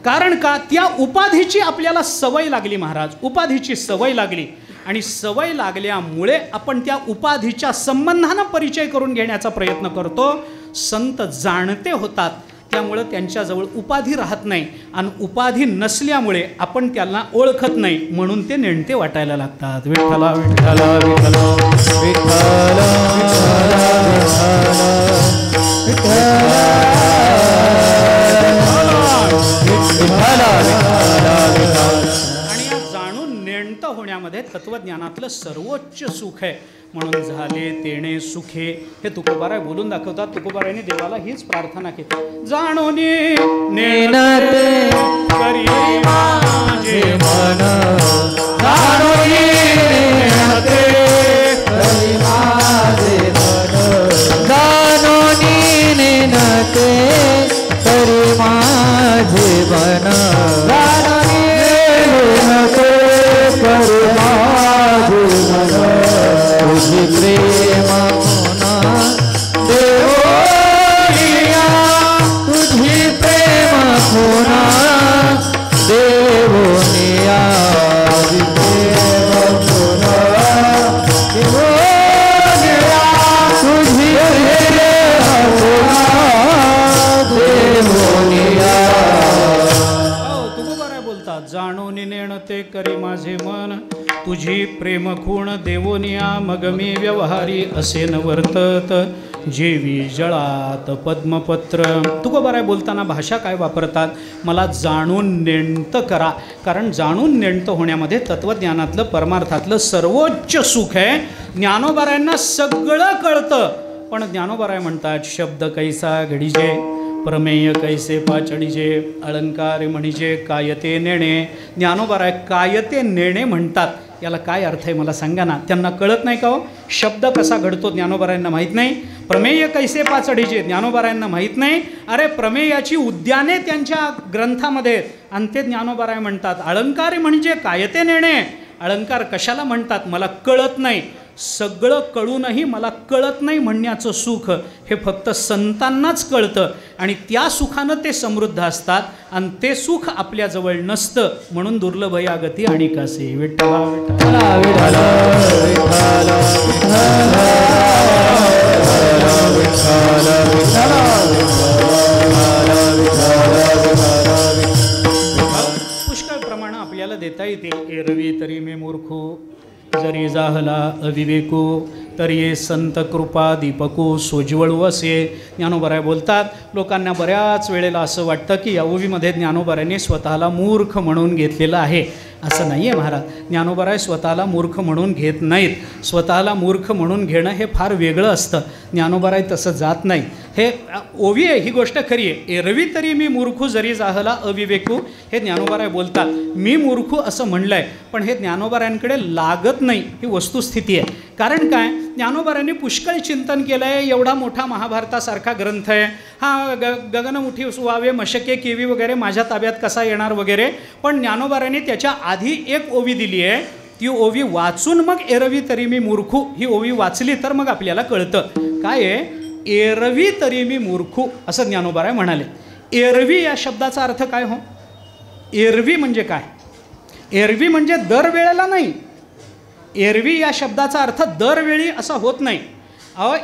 कारण का, त्या उपाधीची आपल्याला सवय लागली महाराज. उपाधीची सवय लागली आणि सवय लागल्यामुळे आपण त्या उपाधीच्या संबंधानं परिचय करून घेण्याचा प्रयत्न करतो. संत जाणते होतात त्यामुळे त्यांच्याजवळ उपाधी राहत नाही. आणि उपाधी नसल्यामुळे आपण त्यांना ओळखत नाही, म्हणून ते नेणते वाटायला लागतात. विठ्ठला विठ्ठला विठ्ठला आणि या जाणून नेणतं होण्यामध्ये तत्वज्ञानातलं सर्वोच्च सुख आहे. म्हणून झाले तेणे सुखे हे तुकोबाराय बोलून दाखवतात. तुकोबारायने देवाला हीच प्रार्थना केली, जाणून नेणते करी माझे मन, जाणून नेणते करी माझे मन, जाणून नेणते करी माझे मन, जाणून नेणते करी माझे मन. तुझी प्रेम पुन्हा देवोनिया, तुझी प्रेम पुन्हा देवोनिया, तुझी प्रेम पुन्हा देवोनिया, तुझी प्रेम पुन्हा देवोनिया. तुकोबाराय बोलतात, जाणून नेणते करी माझे मन, तुझी प्रेम खूण देवोनिया, मग मी व्यवहारी असे न वर्तत, जेवी जळात पद्मपत्र. तुकोबाराय बोलताना भाषा काय वापरतात, मला जाणून नेणतं करा. कारण जाणून नेणतं होण्यामध्ये तत्वज्ञानातलं परमार्थातलं सर्वोच्च सुख आहे. ज्ञानोबारायांना सगळं कळतं पण ज्ञानोबाराय म्हणतात, शब्द कैसा घडीजे, प्रमेय कैसे पाचडीजे, अलंकार म्हणजे कायते नेणे. ज्ञानोबाराय कायते नेणे म्हणतात. याला काय अर्थ आहे मला सांगा ना. त्यांना कळत नाही का हो. शब्द कसा घडतो ज्ञानोबारायांना माहीत नाही. प्रमेय कैसे पाचडीचे ज्ञानोबारायांना माहीत नाही. अरे प्रमेयाची उद्याने त्यांच्या ग्रंथामध्ये आणि ते ज्ञानोबाराय म्हणतात. अलंकार म्हणजे कायते नेणे. अलंकार कशाला म्हणतात मला कळत नाही. सगळं कळूनही मला कळत नाही म्हणण्याचं सुख हे फक्त संतांनाच कळतं आणि त्या सुखानं ते समृद्ध असतात आणि ते सुख आपल्याजवळ नसतं. म्हणून दुर्लभ या गती आणि कसे. विठ्ठला विठ्ठला विठ्ठला पुष्कळ प्रमाण आपल्याला देता येते. एरवी तरी मे मूर्खो, जरी जाहला अविवेको, तर ये संत कृपा दीपको सोज्वळू असे. ज्ञानोबाराय बोलतात, लोकांना बऱ्याच वेळेला असं वाटतं की या ओवीमध्ये ज्ञानोबारायांनी स्वतःला मूर्ख म्हणून घेतलेलं आहे. असं नाही आहे महाराज. ज्ञानोबाराय स्वतःला मूर्ख म्हणून घेत नाहीत. स्वतःला मूर्ख म्हणून घेणं हे फार वेगळं असतं. ज्ञानोबाराय तसं जात नाही. हे ओवी आहे, ही गोष्ट खरी आहे. एरवी तरी मी मूर्खू जरी जाहला अविवेकू, हे ज्ञानोबाराय बोलतात. मी मूर्खू असं म्हणलं आहे, पण हे ज्ञानोबारायांकडे लागत नाही, ही वस्तुस्थिती आहे. कारण काय, ज्ञानोबारायांनी पुष्कळ चिंतन केलं आहे. एवढा मोठा महाभारतासारखा ग्रंथ आहे हा, गगनमुठी वावे मशके केवी वगैरे माझ्या ताब्यात कसा येणार वगैरे. पण ज्ञानोबारायांनी त्याच्या आधी एक ओवी दिली आहे. ती ओवी वाचून मग एरवी तरी मी मूर्खू ही ओवी वाचली तर मग आपल्याला कळतं काय आहे. एरवी तरी मी मूर्खू असं ज्ञानोबाराय म्हणाले. एरवी या शब्दाचा अर्थ काय हो? एरवी म्हणजे काय? एरवी म्हणजे दरवेळेला नाही. एरवी या शब्दाचा अर्थ दरवेळी असा होत नाही.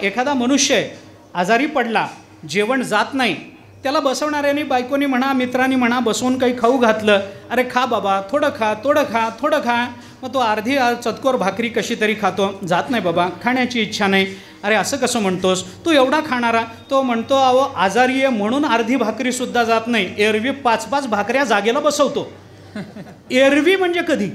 एखादा मनुष्य आहे, आजारी पडला, जेवण जात नाही, त्याला बसवणाऱ्याने बायकोनी म्हणा मित्रांनी म्हणा बसवून काही खाऊ घातलं. अरे खा बाबा, थोडं खा, थोडं खा, थोडं खा. मग तो अर्धी चतकोर भाकरी कशी तरी खातो. जात नाही बाबा, खाण्याची इच्छा नाही. अरे असं कसं म्हणतोस, तू एवढा खाणारा? तो म्हणतो अहो आजारी आहे म्हणून अर्धी भाकरीसुद्धा जात नाही, एरवी 5-5 भाकऱ्या जागेला बसवतो. एरवी म्हणजे कधी?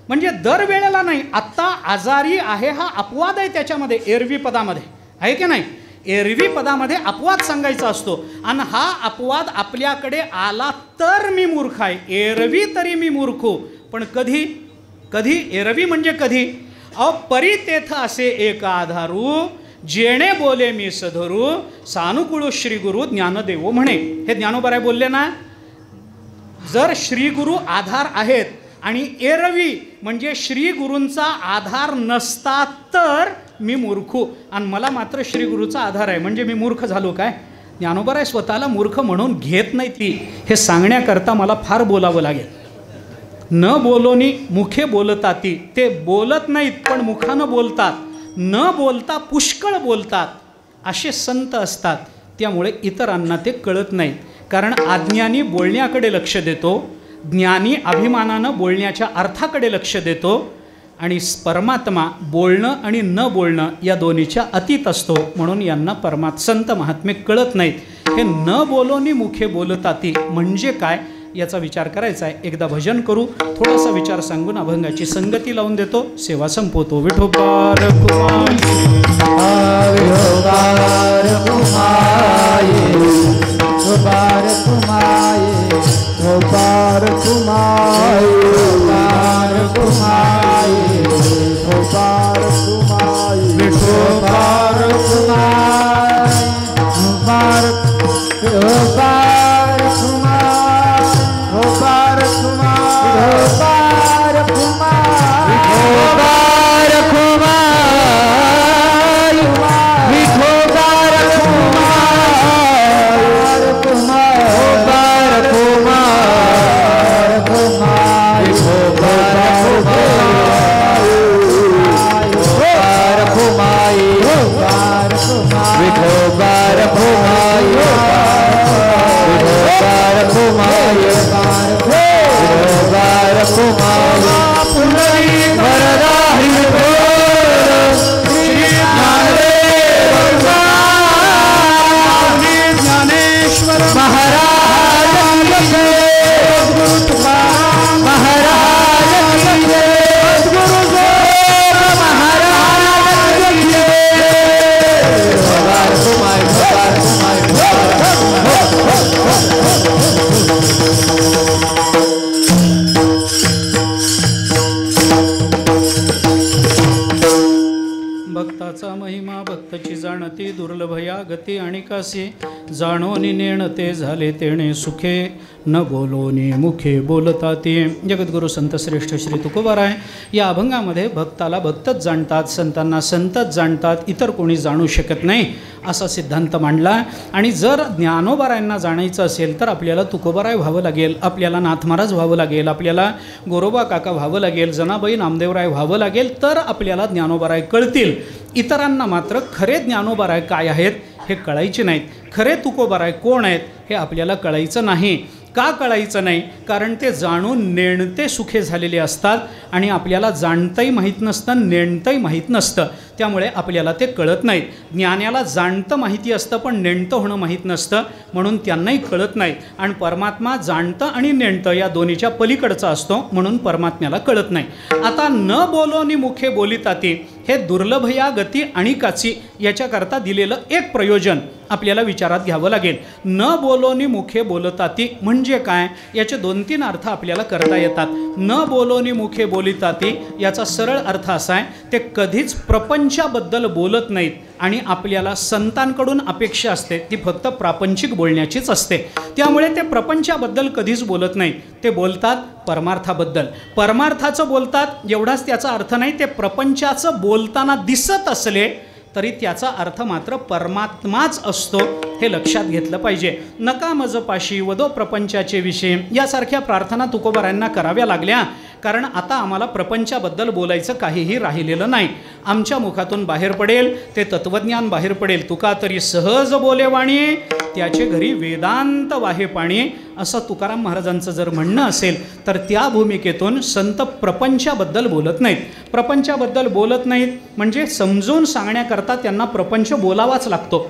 म्हणजे दरवेळेला नाही. आत्ता आजारी आहे हा अपवाद आहे त्याच्यामध्ये, एरवी पदामध्ये आहे की नाही. एरवी पदामध्ये अपवाद सांगायचा असतो आणि हा अपवाद आपल्याकडे आला तर मी मूर्ख आहे. एरवी तरी मी मूर्खू, पण कधी? कधी? एरवी म्हणजे कधी? परितेथ असे एक आधारू, जेणे बोले मी सधरू, सानुकूळ श्रीगुरु ज्ञानदेव म्हणे. हे ज्ञानोबाराय बोलले ना. जर श्रीगुरु आधार आहेत आणि एरवी म्हणजे श्रीगुरूंचा आधार नसता तर मी मूर्खू, आणि मला मात्र श्रीगुरूचा आधार आहे म्हणजे मी मूर्ख झालो काय? ज्ञानोबाराय स्वतःला मूर्ख म्हणून घेत नाही ती. हे सांगण्याकरता मला फार बोलावं लागेल. न बोलोनी मुखे बोलताती, ते बोलत नाहीत पण मुखानं बोलतात. न बोलता पुष्कळ बोलतात असे संत असतात. त्यामुळे इतरांना ते कळत नाहीत. कारण अज्ञानी बोलण्याकडे लक्ष देतो, ज्ञानी अभिमानानं बोलण्याच्या अर्थाकडे लक्ष देतो, आणि परमात्मा बोलणं आणि न बोलणं या दोन्हीच्या अतीत असतो. म्हणून यांना संत महात्मे कळत नाहीत. हे न बोलोनी मुखे बोलताती म्हणजे काय याचा विचार करायचा आहे. एकदा भजन करू, थोडासा विचार सांगून अभंगाची संगती लावून देतो, सेवा संपवतो. विठोबार कुमार जाणती दुर्लभया गती आणि कासे जाणोनी नेणते झाले तेणे सुखे न बोलोनी मुखे बोलताती. जगद्गुरु संत श्रेष्ठ श्री तुकोबाराय या अभंगामध्ये भक्ताला भक्तच जाणतात, संतांना संतच जाणतात, इतर कोणी जाणू शकत नाही असा सिद्धांत मांडला. आणि जर ज्ञानोबारायांना जाणायचं असेल तर आपल्याला तुकोबाराय व्हावं लागेल, आपल्याला नाथ महाराज व्हावं लागेल, आपल्याला गोरोबा काका व्हावं लागेल, जनाबाई नामदेवराय व्हावं लागेल, तर आपल्याला ज्ञानोबाराय कळतील. इतरांना मात्र खरे ज्ञानोबाराय काय आहेत हे कळायचे नाहीत. खरे तुकोबाराय कोण आहेत हे आपल्याला कळायचं नाही. का कळायचं नाही? कारण ते जाणून नेणते सुखे झालेले असतात आणि आपल्याला जाणताही माहीत नसतं, नेणतंही माहीत नसतं. त्यामुळे आपल्याला ते कळत नाहीत. ज्ञानाला जाणतं माहिती असतं पण नेणतं होणं माहीत नसतं, म्हणून त्यांनाही कळत नाही. आणि परमात्मा जाणतं आणि नेणतं या दोन्हीच्या पलीकडचा असतो, म्हणून परमात्म्याला कळत नाही. आता न बोलोनी मुखे बोलिताती हे दुर्लभ या गती अणिकाची याच्याकरता दिलेलं एक प्रयोजन आपल्याला विचारात घ्यावं लागेल. न बोलोनी मुखे बोलताती म्हणजे काय, याचे 2-3 अर्थ आपल्याला करता येतात. न बोलोनी मुखे बोलिताती याचा सरळ अर्थ असा आहे, ते कधीच प्रपंचाबद्दल बोलत नाहीत आणि आपल्याला संतांकडून अपेक्षा असते ती फक्त प्रापंचिक बोलण्याचीच असते. त्यामुळे ते प्रपंचाबद्दल कधीच बोलत नाहीत, ते बोलतात परमार्थाबद्दल. परमार्थाचं बोलतात एवढाच त्याचा अर्थ नाही, ते प्रपंचाचं बोलताना दिसत असले तरी त्याचा अर्थ मात्र परमात्माच असतो, हे लक्षात घेतलं पाहिजे. नका मज पाशी वदो प्रपंचाचे विषय यासारख्या प्रार्थना तुकोबारायांना कराव्या लागल्या, कारण आता आम्हाला प्रपंचाबद्दल बोलायचं काहीही राहिलेलं नाही. आमच्या मुखातून बाहेर पडेल ते तत्त्वज्ञान बाहेर पडेल. तुका तरी सहज बोले वाणी, त्याचे घरी वेदांत वाहे पाणी, असं तुकाराम महाराजांचं जर म्हणणं असेल तर त्या भूमिकेतून संत प्रपंचाबद्दल बोलत नाहीत. प्रपंचाबद्दल बोलत नाहीत म्हणजे समजून सांगण्याकरता त्यांना प्रपंच बोलावाच लागतो.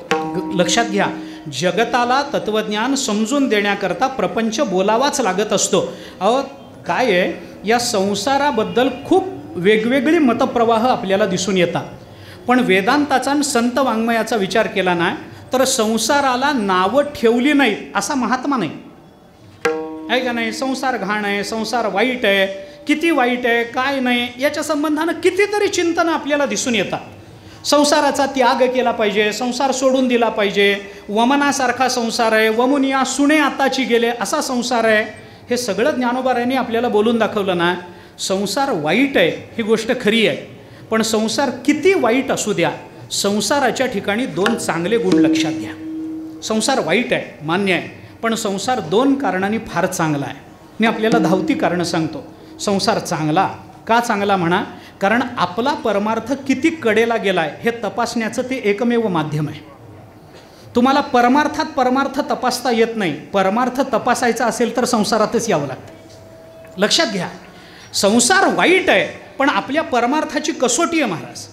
लक्षात घ्या, जगताला तत्त्वज्ञान समजून देण्याकरता प्रपंच बोलावाच लागत असतो. अहो काय आहे, या संसाराबद्दल खूप वेगवेगळी मतप्रवाह आपल्याला दिसून येतात, पण वेदांताचा आणि संत वाङ्मयाचा विचार केला नाही तर संसाराला नावं ठेवली नाहीत असा महात्मा नाही आहे का नाही. संसार घाण आहे, संसार वाईट आहे, किती वाईट आहे काय नाही याच्या संबंधानं कितीतरी चिंतन आपल्याला दिसून येतात. संसाराचा त्याग केला पाहिजे, संसार सोडून दिला पाहिजे, वमनासारखा संसार आहे, वमुनिया सुणे आताची गेले असा संसार आहे. हे सगळं ज्ञानोबारायांनी आपल्याला बोलून दाखवलं ना. संसार वाईट आहे ही गोष्ट खरी आहे, पण संसार किती वाईट असू द्या, संसाराच्या ठिकाणी 2 चांगले गुण लक्षात घ्या. संसार वाईट आहे मान्य आहे, पण संसार 2 कारणांनी फार चांगला आहे. मी आपल्याला धावती कारणं सांगतो. संसार चांगला का चांगला म्हणा, कारण आपला परमार्थ किती कडेला गेला आहे हे तपासण्याचं ते एकमेव माध्यम आहे. तुम्हाला परमार्थ तपासता येत नाही. परमार्थ तपासायचा असेल तर संसारातच यावं लागतं. लक्षात घ्या, संसार वाईट आहे पण आपल्या परमार्थाची कसोटी आहे महाराज.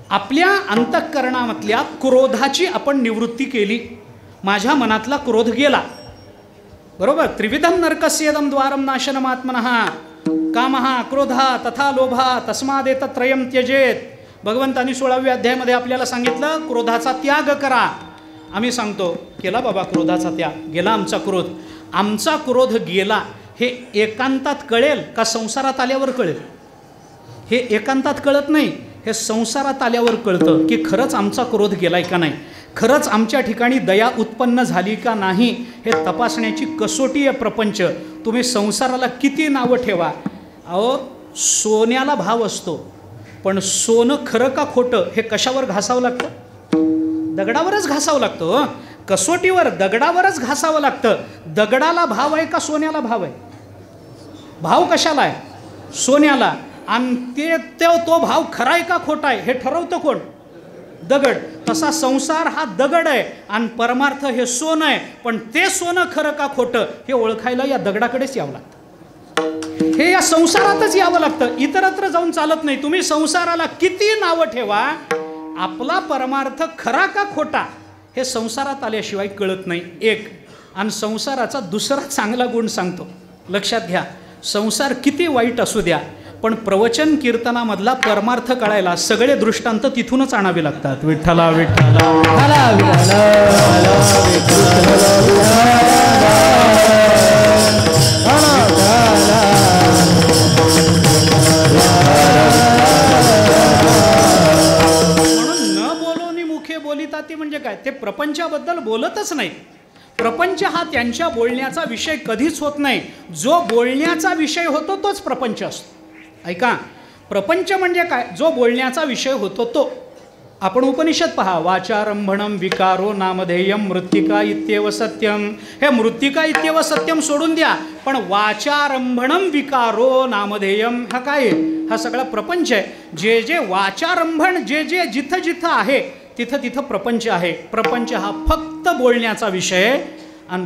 आपल्या अंतःकरणामधल्या क्रोधाची आपण निवृत्ती केली, माझ्या मनातला क्रोध गेला, बरोबर. त्रिविधम नरकस्येदम द्वारम नाशनमात्मनः कामः क्रोधः तथा लोभः तस्मादेतत्रयं त्यजेत. भगवंतांनी 16व्या अध्यायामध्ये आपल्याला सांगितलं क्रोधाचा त्याग करा. आम्ही सांगतो केला बाबा क्रोधाचा त्याग, गेला आमचा क्रोध. आमचा क्रोध गेला हे एकांतात कळेल का संसारात आल्यावर कळेल? हे एकांतात कळत नाही, हे संसारात आल्यावर कळतं की खरंच आमचा क्रोध गेलाय का नाही, खरंच आमच्या ठिकाणी दया उत्पन्न झाली का नाही, हे तपासण्याची कसोटी आहे प्रपंच. तुम्ही संसाराला किती नावं ठेवा, अहो सोन्याला भाव असतो, पण सोनं खरं का खोटं हे कशावर घासावं लागतं? दगडावरच घासावं लागतं. कसोटीवर दगडावरच घासावं लागतं. दगडाला भाव आहे का सोन्याला भाव आहे? भाव कशाला आहे? सोन्याला. आणि तो भाव खरा आहे का खोटा आहे हे ठरवतं कोण? दगड. तसा संसार हा दगड आहे आणि परमार्थ हे सोनं आहे, पण ते सोनं खरं का खोटं हे ओळखायला या दगडाकडेच यावं लागतं. हे या संसारातच यावं लागतं, इतरत्र जाऊन चालत नाही. तुम्ही संसाराला किती नावं ठेवा, आपला परमार्थ खरा का खोटा हे संसारात आल्याशिवाय कळत नाही. एक. आणि संसाराचा दुसरा चांगला गुण सांगतो, लक्षात घ्या. संसार किती वाईट असू द्या, पण प्रवचन कीर्तनामधला परमार्थ कळायला सगळे दृष्टांत तिथूनच आणावे लागतात. विठ्ठला विठ्ठला म्हणून न बोलोनी मुखे बोलिताती म्हणजे काय, ते प्रपंचाबद्दल बोलतच नाही. प्रपंच हा त्यांच्या बोलण्याचा विषय कधीच होत नाही. जो बोलण्याचा विषय होतो तोच प्रपंच असतो. ऐका, प्रपंच म्हणजे काय, जो बोलण्याचा विषय होतो तो. आपण उपनिषद पहा, वाचारंभणम विकारो नामधेयम मृत्तिका इत्येव सत्यम. हे मृत्तिका इत्येव सत्यम सोडून द्या, पण वाचारंभणम विकारो नामधेयम हा काय आहे? हा सगळा प्रपंच आहे. जे जे वाचारंभण जे जे जिथं जिथं आहे तिथं तिथं प्रपंच आहे. प्रपंच हा फक्त बोलण्याचा विषय आणि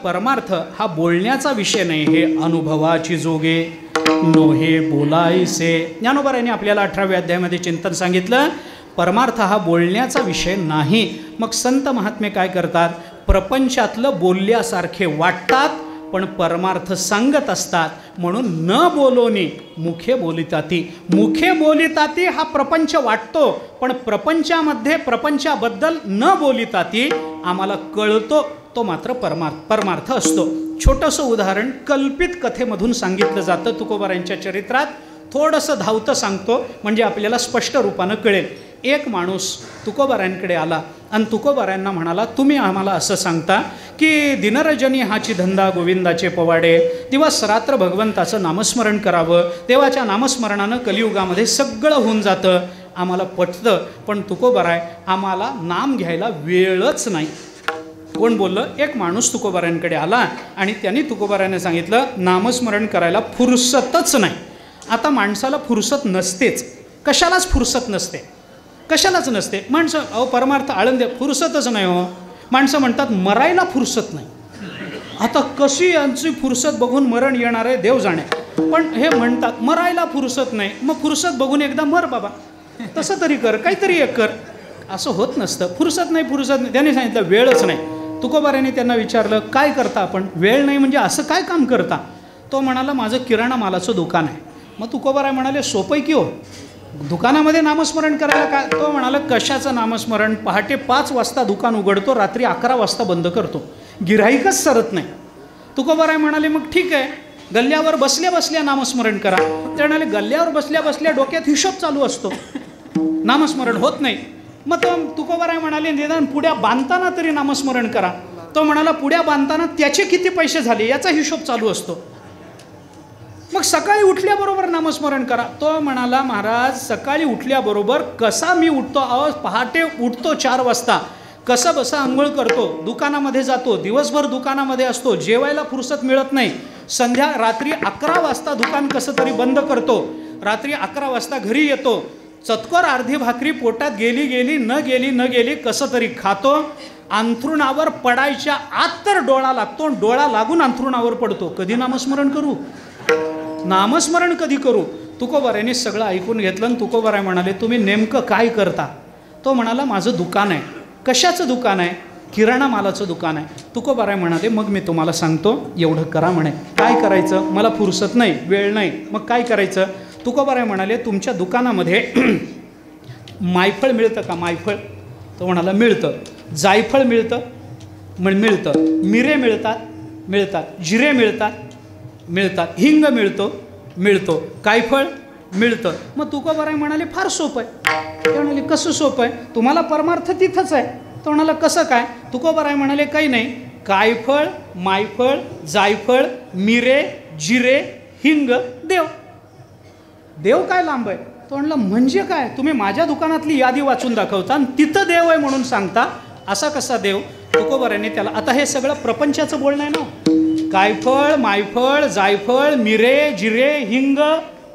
परमार्थ हा बोलण्याचा विषय नाही, हे अनुभवाची जोगे नोहे बोलायसे. ज्ञानोबारायांनी आपल्याला 18व्या अध्यायामध्ये चिंतन सांगितलं. परमार्थ हा बोलण्याचा विषय नाही. मग संत महात्मे काय करतात, प्रपंचातलं बोलल्यासारखे वाटतात पण परमार्थ सांगत असतात. म्हणून न बोलोनी मुखे बोलिताती. मुखे बोलिताती हा प्रपंच वाटतो, पण प्रपंचामध्ये प्रपंचाबद्दल न बोलिताती आम्हाला कळतो तो मात्र परमार्थ असतो. छोटंसं उदाहरण कल्पित कथेमधून सांगितलं जातं तुकोबारायांच्या चरित्रात. थोडंसं धावतं सांगतो म्हणजे आपल्याला स्पष्ट रूपानं कळेल. एक माणूस तुकोबारायांकडे आला आणि तुकोबारायांना म्हणाला, तुम्ही आम्हाला असं सांगता की दिनरजनी हाची धंदा गोविंदाचे पवाडे, दिवस रात्र भगवंताचं नामस्मरण करावं, देवाच्या नामस्मरणानं कलियुगामध्ये सगळं होऊन जातं. आम्हाला पटतं, पण तुकोबाराय आम्हाला नाम घ्यायला वेळच नाही. कोण बोललं? एक माणूस तुकोबारायांकडे आला आणि त्यांनी तुकोबारायाने सांगितलं, नामस्मरण करायला फुरसतच नाही. आता माणसाला फुरसत नसतेच, कशालाच फुरसत नसते, कशालाच नसते. माणसं अहो परमार्थ आळंदे फुरसतच नाही हो. माणसं म्हणतात मरायला फुरसत नाही. आता कशी यांची फुरसत बघून मरण येणार आहे देव जाणे. पण हे म्हणतात मरायला फुरसत नाही, मग फुरसत बघून एकदा मर बाबा, तसं तरी कर, काहीतरी एक कर. असं होत नसतं. फुरसत नाही, फुरसत नाही. त्यांनी सांगितलं वेळच नाही. तुकोबारायांनी त्यांना विचारलं, काय करता आपण? वेळ नाही म्हणजे असं काय काम करता? तो म्हणाला, माझं किराणा मालाचं दुकान आहे. मग तुकोबाराय म्हणाले, सोपं की हो, दुकानामध्ये नामस्मरण करायला काय? तो म्हणाला, कशाचं नामस्मरण? पहाटे 5 वाजता दुकान उघडतो, रात्री 11 वाजता बंद करतो, गिऱ्हाईकच सरत नाही. तुकोबाराय म्हणाले, मग ठीक आहे, गल्ल्यावर बसल्या बसल्या नामस्मरण करा. ते म्हणाले, गल्ल्यावर बसल्या बसल्या डोक्यात हिशोब चालू असतो, नामस्मरण होत नाही. मग तो तुकोबाराय म्हणाले, निदान पुड्या बांधताना तरी नामस्मरण करा. तो म्हणाला, पुड्या बांधताना त्याचे किती पैसे झाले याचा हिशोब चालू असतो. मग सकाळी उठल्याबरोबर नामस्मरण करा. तो म्हणाला, महाराज सकाळी उठल्याबरोबर कसा मी उठतो? अहो पहाटे उठतो 4 वाजता, कसं बसा आंघोळ करतो, दुकानामध्ये जातो, दिवसभर दुकानामध्ये असतो, जेवायला फुरसत मिळत नाही. रात्री 11 वाजता दुकान कसं तरी बंद करतो, रात्री 11 वाजता घरी येतो, चतकोर अर्धी भाकरी पोटात गेली न गेली कसं तरी खातो. अंथरुणावर पडायच्या आत तर डोळा लागतो, डोळा लागून अंथरुणावर पडतो. कधी नामस्मरण करू? नामस्मरण कधी करू? तुकोबारायांनी सगळं ऐकून घेतलं आणि तुकोबाराय म्हणाले, तुम्ही नेमकं काय करता? तो म्हणाला, माझं दुकान आहे. कशाचं दुकान आहे? किराणा मालाचं दुकान आहे. तुकोबाराय म्हणाले, मग मी तुम्हाला सांगतो, एवढं करा म्हणे. काय करायचं? मला फुरसत नाही, वेळ नाही. मग काय करायचं? तुकोबाराय म्हणाले, तुमच्या दुकानामध्ये मायफळ मिळतं का? मायफळ? तो म्हणाला, मिळतं. जायफळ मिळतं? मिळतं. मिरे मिळतात, जिरे मिळतात, हिंग मिळतो, काय फळ मिळतं. मग तुकोबाराय म्हणाले, फार सोपं आहे. ते म्हणाले, कसं सोपं आहे? तुम्हाला परमार्थ तिथंच आहे. तो म्हणाला, कसं काय? तुकोबाराय म्हणाले, काही नाही, कायफळ, मायफळ, जायफळ, मिरे, जिरे, हिंग, देव काय लांब आहे? तो म्हणला, म्हणजे काय? तुम्ही माझ्या दुकानातली यादी वाचून दाखवता आणि तिथं देव आहे म्हणून सांगता, असा कसा देव? तुकोबारायांनी त्याला, आता हे सगळं प्रपंचाचं बोलणं आहे ना, कायफळ, मायफळ, जायफळ, मिरे, जिरे, हिंग,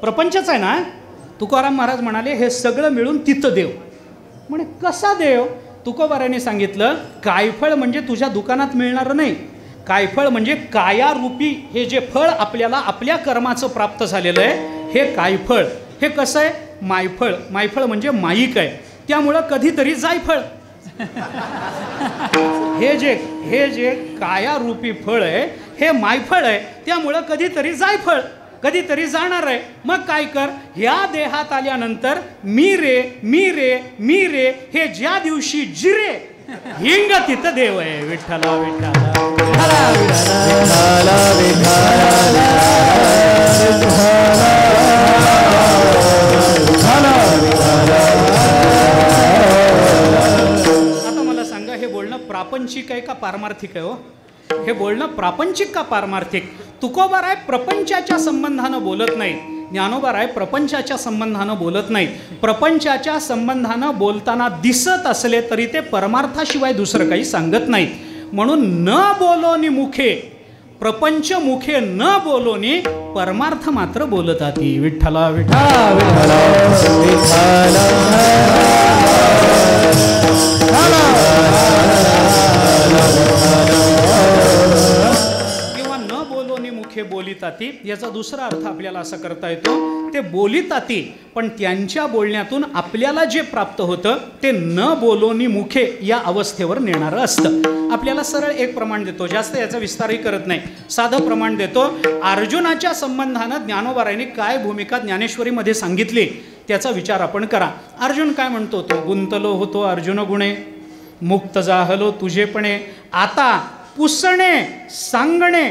प्रपंचच आहे ना. तुकाराम महाराज म्हणाले, हे सगळं मिळून तिथं देव. म्हणे कसा देव? तुकोबारायांनी सांगितलं, कायफळ म्हणजे तुझ्या दुकानात मिळणारं नाही, कायफळ म्हणजे कायारूपी हे जे फळ आपल्याला आपल्या कर्माचं प्राप्त झालेलं आहे, हे कायफळ. हे कसं आहे? मायफळ म्हणजे माईक आहे, त्यामुळं कधीतरी जायफळ. हे जे कायारूपी फळ आहे हे मायफळ आहे, त्यामुळं कधीतरी जायफळ, कधीतरी जाणार आहे. मग काय कर? ह्या देहात आल्यानंतर मिरे हे ज्या दिवशी जिरे, हिंग, तिथं देव आहे. विठ्ठला आता मला सांगा, हे बोलणं प्रापंचिक आहे का पारमार्थिक आहे? हो, हे बोलणं प्रापंचिक का पारमार्थिक? तुकोबाराय प्रपंचाच्या संबंधानं बोलत नाहीत, ज्ञानोबाराय प्रपंचाच्या संबंधानं बोलत नाहीत. प्रपंचाच्या संबंधानं बोलताना दिसत असले तरी ते परमार्थाशिवाय दुसरं काही सांगत नाहीत. म्हणून न बोलोनी मुखे, प्रपंच मुखे न बोलोनी, परमार्थ मात्र बोलतात. विठ्ठला किंवा न बोलोनी मुखे बोलितात. बोलिताती याचा दुसरा अर्थ आपल्याला असा करता येतो, ते बोलिताती पण त्यांच्या बोलण्यातून आपल्याला जे प्राप्त होतं ते न बोलोनी मुखे या अवस्थेवर नेणारं असतं. आपल्याला सरळ एक प्रमाण देतो, जास्त याचा विस्तारही करत नाही, साधं प्रमाण देतो. अर्जुनाच्या संबंधानं ज्ञानोबारायांनी काय भूमिका ज्ञानेश्वरीमध्ये सांगितली त्याचा विचार आपण करा. अर्जुन काय म्हणतो, तो गुंतलो होतो अर्जुन गुणे, मुक्त जाहलो तुझेपणे, आता पुसणे सांगणे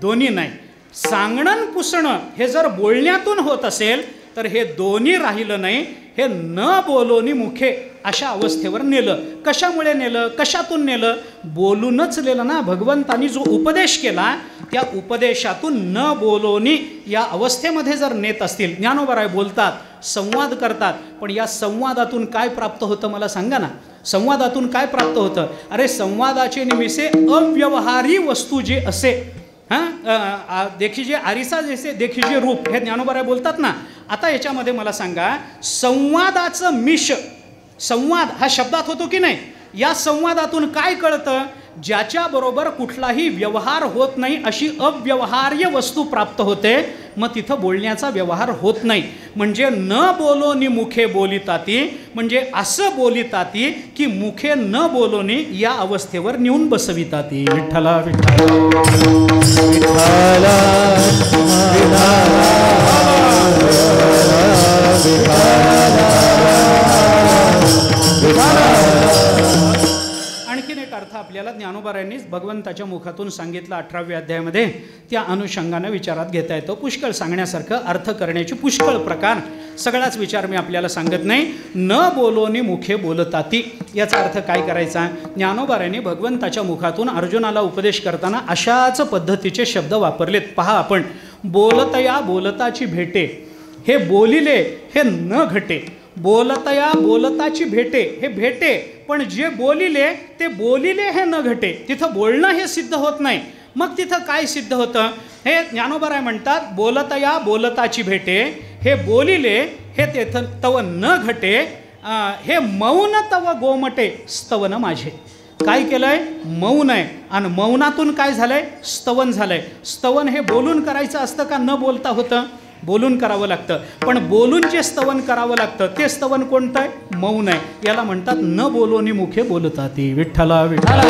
दोन्ही नाही. सांगणं पुसणं हे जर बोलण्यातून होत असेल तर हे दोन्ही राहिलं नाही, हे न बोलोनी मुखे अशा अवस्थेवर नेलं. कशामुळे नेलं, कशातून नेलं, बोलूनच नेलं ना. भगवंतांनी जो उपदेश केला त्या उपदेशातून न बोलोनी या अवस्थेमध्ये जर नेत असतील. ज्ञानोबाराय बोलतात, संवाद करतात, पण या संवादातून काय प्राप्त होतं मला सांगा ना. संवादातून काय प्राप्त होतं, अरे संवादाचे निमित्ते अव्यवहारी वस्तू जे असे, देखीजे आरिसा जैसे देखीजे रूप, हे ज्ञानोबाराय बोलतात ना. आता याच्यामध्ये मला सांगा, संवादाचं मिश, संवाद हा शब्दात होतो की नाही, या संवादातून काय कळतं, ज्याच्याबरोबर कुठलाही व्यवहार होत नाही अशी अव्यवहार्य वस्तू प्राप्त होते, मग तिथं बोलण्याचा व्यवहार होत नाही. म्हणजे न बोलोनी मुखे बोलिताती, म्हणजे असं बोलिताती की मुखे न बोलोनी या अवस्थेवर नेऊन बसविताती. विठ्ठला विठ्ठला आणखीन एक अर्थ आपल्याला ज्ञानोबारायांनीच भगवंताच्या मुखातून सांगितलं 18व्या अध्यायामध्ये, त्या अनुषंगानं विचारात घेता येतो. पुष्कळ सांगण्यासारखं, अर्थ करण्याचे पुष्कळ प्रकार, सगळाच विचार मी आपल्याला सांगत नाही. न बोलोनी मुखे बोलताती याचा अर्थ काय करायचा, ज्ञानोबारायांनी भगवंताच्या मुखातून अर्जुनाला उपदेश करताना अशाच पद्धतीचे शब्द वापरलेत. पहा आपण, बोलतया बोलताची भेटे, हे बोलिले हे न घटे. बोलतया बोलताची भेटे, हे भेटे, पण जे बोलिले ते बोलिले हे न घटे. तिथं बोलणं हे सिद्ध होत नाही. मग तिथं काय सिद्ध होतं, हे ज्ञानोबाराय म्हणतात, बोलतया बोलताची भेटे, हे बोलिले हे तेथं तव न घटे, हे मौन तव गोमटे स्तवन माझे. काय केलंय, मौन आहे, आणि मौनातून काय झालंय, स्तवन झालंय. स्तवन हे बोलून करायचं असतं का न बोलता होतं, बोलून करावं लागतं. पण बोलून जे स्तवन करावं लागतं ते स्तवन कोणतं आहे, मौन आहे. याला म्हणतात न बोलोनी मुखे बोलताती. विठ्ठला विठ्ठला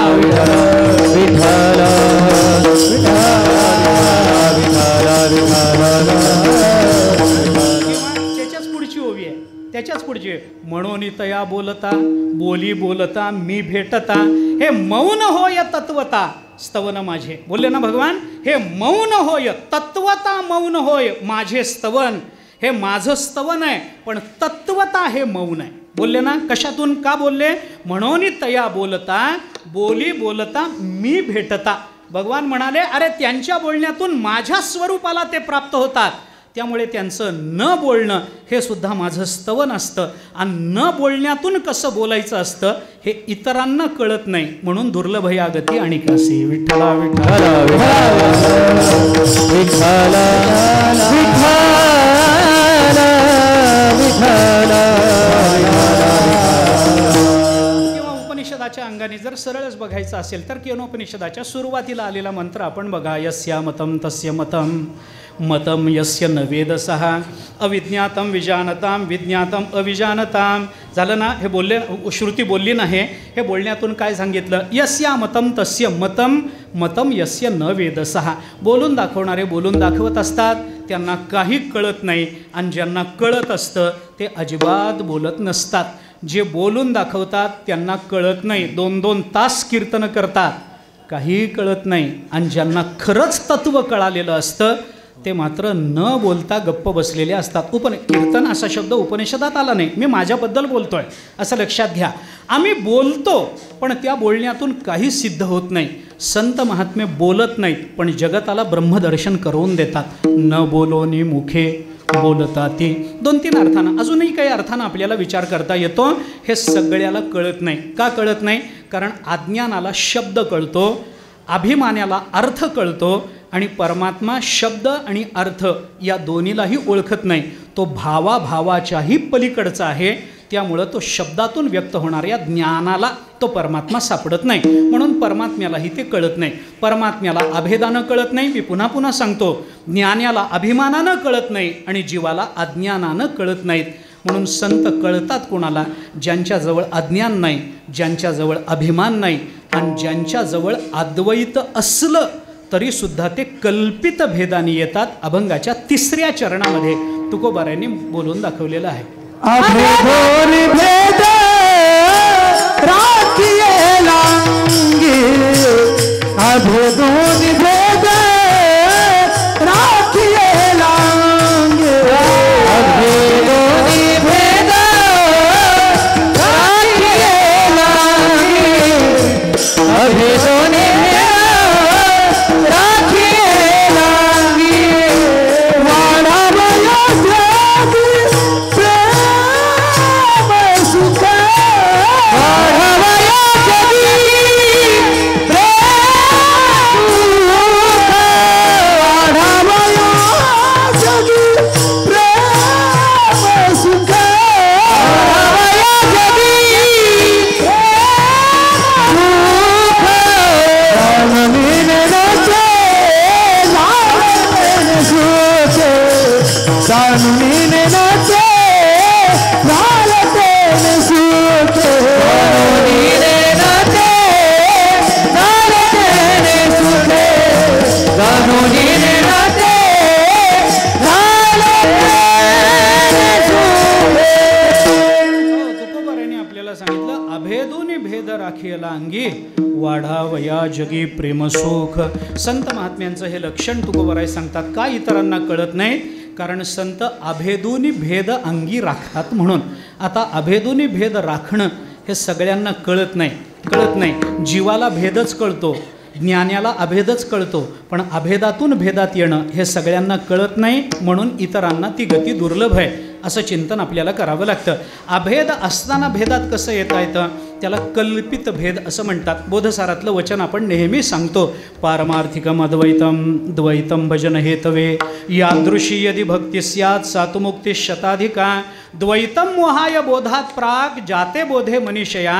त्याच्याच पुढची ओवी आहे, त्याच्याच पुढची, म्हणून तया बोलता बोली बोलता मी भेटता, हे मौन होय तत्वता स्तवन माझे. बोलले ना भगवान, हे मौन होय तत्वता, मौन होय माझे स्तवन. हे माझं स्तवन आहे पण तत्वता हे मौन आहे. बोलले ना, कशातून का बोलले, म्हणून तया बोलता बोली बोलता मी भेटता. भगवान म्हणाले, अरे त्यांच्या बोलण्यातून माझ्या स्वरूपाला ते प्राप्त होतात, त्यामुळे त्यांचं न बोलणं हे सुद्धा माझं स्तवन असतं. आणि न बोलण्यातून कसं बोलायचं असतं हे इतरांना कळत नाही, म्हणून दुर्लभ या गती आणि कसे. विठ्ठला विठ्ठला किंवा उपनिषदाच्या अंगाने जर सरळच बघायचं असेल तर केनोपनिषदाच्या सुरुवातीला आलेला मंत्र आपण बघा, यस्या मतम तस्य मतम, मतम यस्य न वेदसः, अविज्ञातम विजानताम विज्ञातम अविजानताम. झालं ना, हे बोलले, श्रुती बोलली नाही, हे बोलण्यातून काय सांगितलं, यस्या मतम तस्य मतम, मतम यस्य न वेदसः. बोलून दाखवणारे बोलून दाखवत असतात, त्यांना काही कळत नाही, आणि ज्यांना कळत असतं ते अजिबात बोलत नसतात. जे बोलून दाखवतात त्यांना कळत नाही, 2-2 तास कीर्तन करतात, काहीही कळत नाही. आणि ज्यांना खरंच तत्त्व कळालेलं असतं ते मात्र न बोलता गप्प बसलेले असतात. कीर्तन असा शब्द उपनिषदात आला नाही, मी माझ्याबद्दल बोलतोय असं लक्षात घ्या. आम्ही बोलतो पण त्या बोलण्यातून काही सिद्ध होत नाही. संत महात्मे बोलत नाहीत पण जगताला ब्रह्मदर्शन करून देतात. न बोलोनी मुखे बोलताती. 2-3 अर्थानं, अजूनही काही अर्थानं आपल्याला विचार करता येतो. हे सगळ्याला कळत नाही. का कळत नाही, कारण अज्ञानाला शब्द कळतो, अभिमानाला अर्थ कळतो, आणि परमात्मा शब्द आणि अर्थ या दोन्हीलाही ओळखत नाही. तो भावाभावाच्याही पलीकडचा आहे. त्यामुळं तो शब्दातून व्यक्त होणाऱ्या ज्ञानाला तो परमात्मा सापडत नाही, म्हणून परमात्म्यालाही ते कळत नाही. परमात्म्याला अभेदानं कळत नाही, मी पुन्हा पुन्हा सांगतो. ज्ञानाला अभिमानानं कळत नाही आणि जीवाला अज्ञानानं कळत नाहीत. म्हणून संत कळतात कोणाला? ज्यांच्याजवळ अज्ञान नाही, ज्यांच्याजवळ अभिमान नाही आणि ज्यांच्याजवळ अद्वैत असलं तरीसुद्धा ते कल्पित भेदाने येतात. अभंगाच्या 3ऱ्या चरणामध्ये तुकोबारायांनी बोलून दाखवलेलं आहे. अभेदोनि भेद राखिए लांगी, अभेदोनि भेद राखिए लांगी, अभेदोनि भेद राखिए लांगी, अभेदोनि भेद राखिए लांगी, वाढावया जगी अंगी वाढावया जगी प्रेमसुख. संत महात्म्यांचं हे लक्षण तुकोबाराय सांगतात. का इतरांना कळत नाही? कारण संत अभेदोनी भेद अंगी राखतात म्हणून. आता अभेदोनी भेद राखणं हे सगळ्यांना कळत नाही. जीवाला भेदच कळतो, ज्ञानाला अभेदच कळतो, पण अभेदातून भेदात येणं हे सगळ्यांना कळत नाही, म्हणून इतरांना ती गती दुर्लभ आहे असं चिंतन आपल्याला करावं लागतं. अभेद असताना भेदात कसं येता येतं? त्याला कल्पित भेद असं म्हणतात. बोधसारातलं वचन आपण नेहमी सांगतो. पारमार्थिकम अद्वैतम द्वैतम भजन हेतवे यादृशी यदि भक्ती स्यात् सातुमुक्ती शताधिका द्वैतम मोहाय बोधात प्राग जाते बोधे मनीषया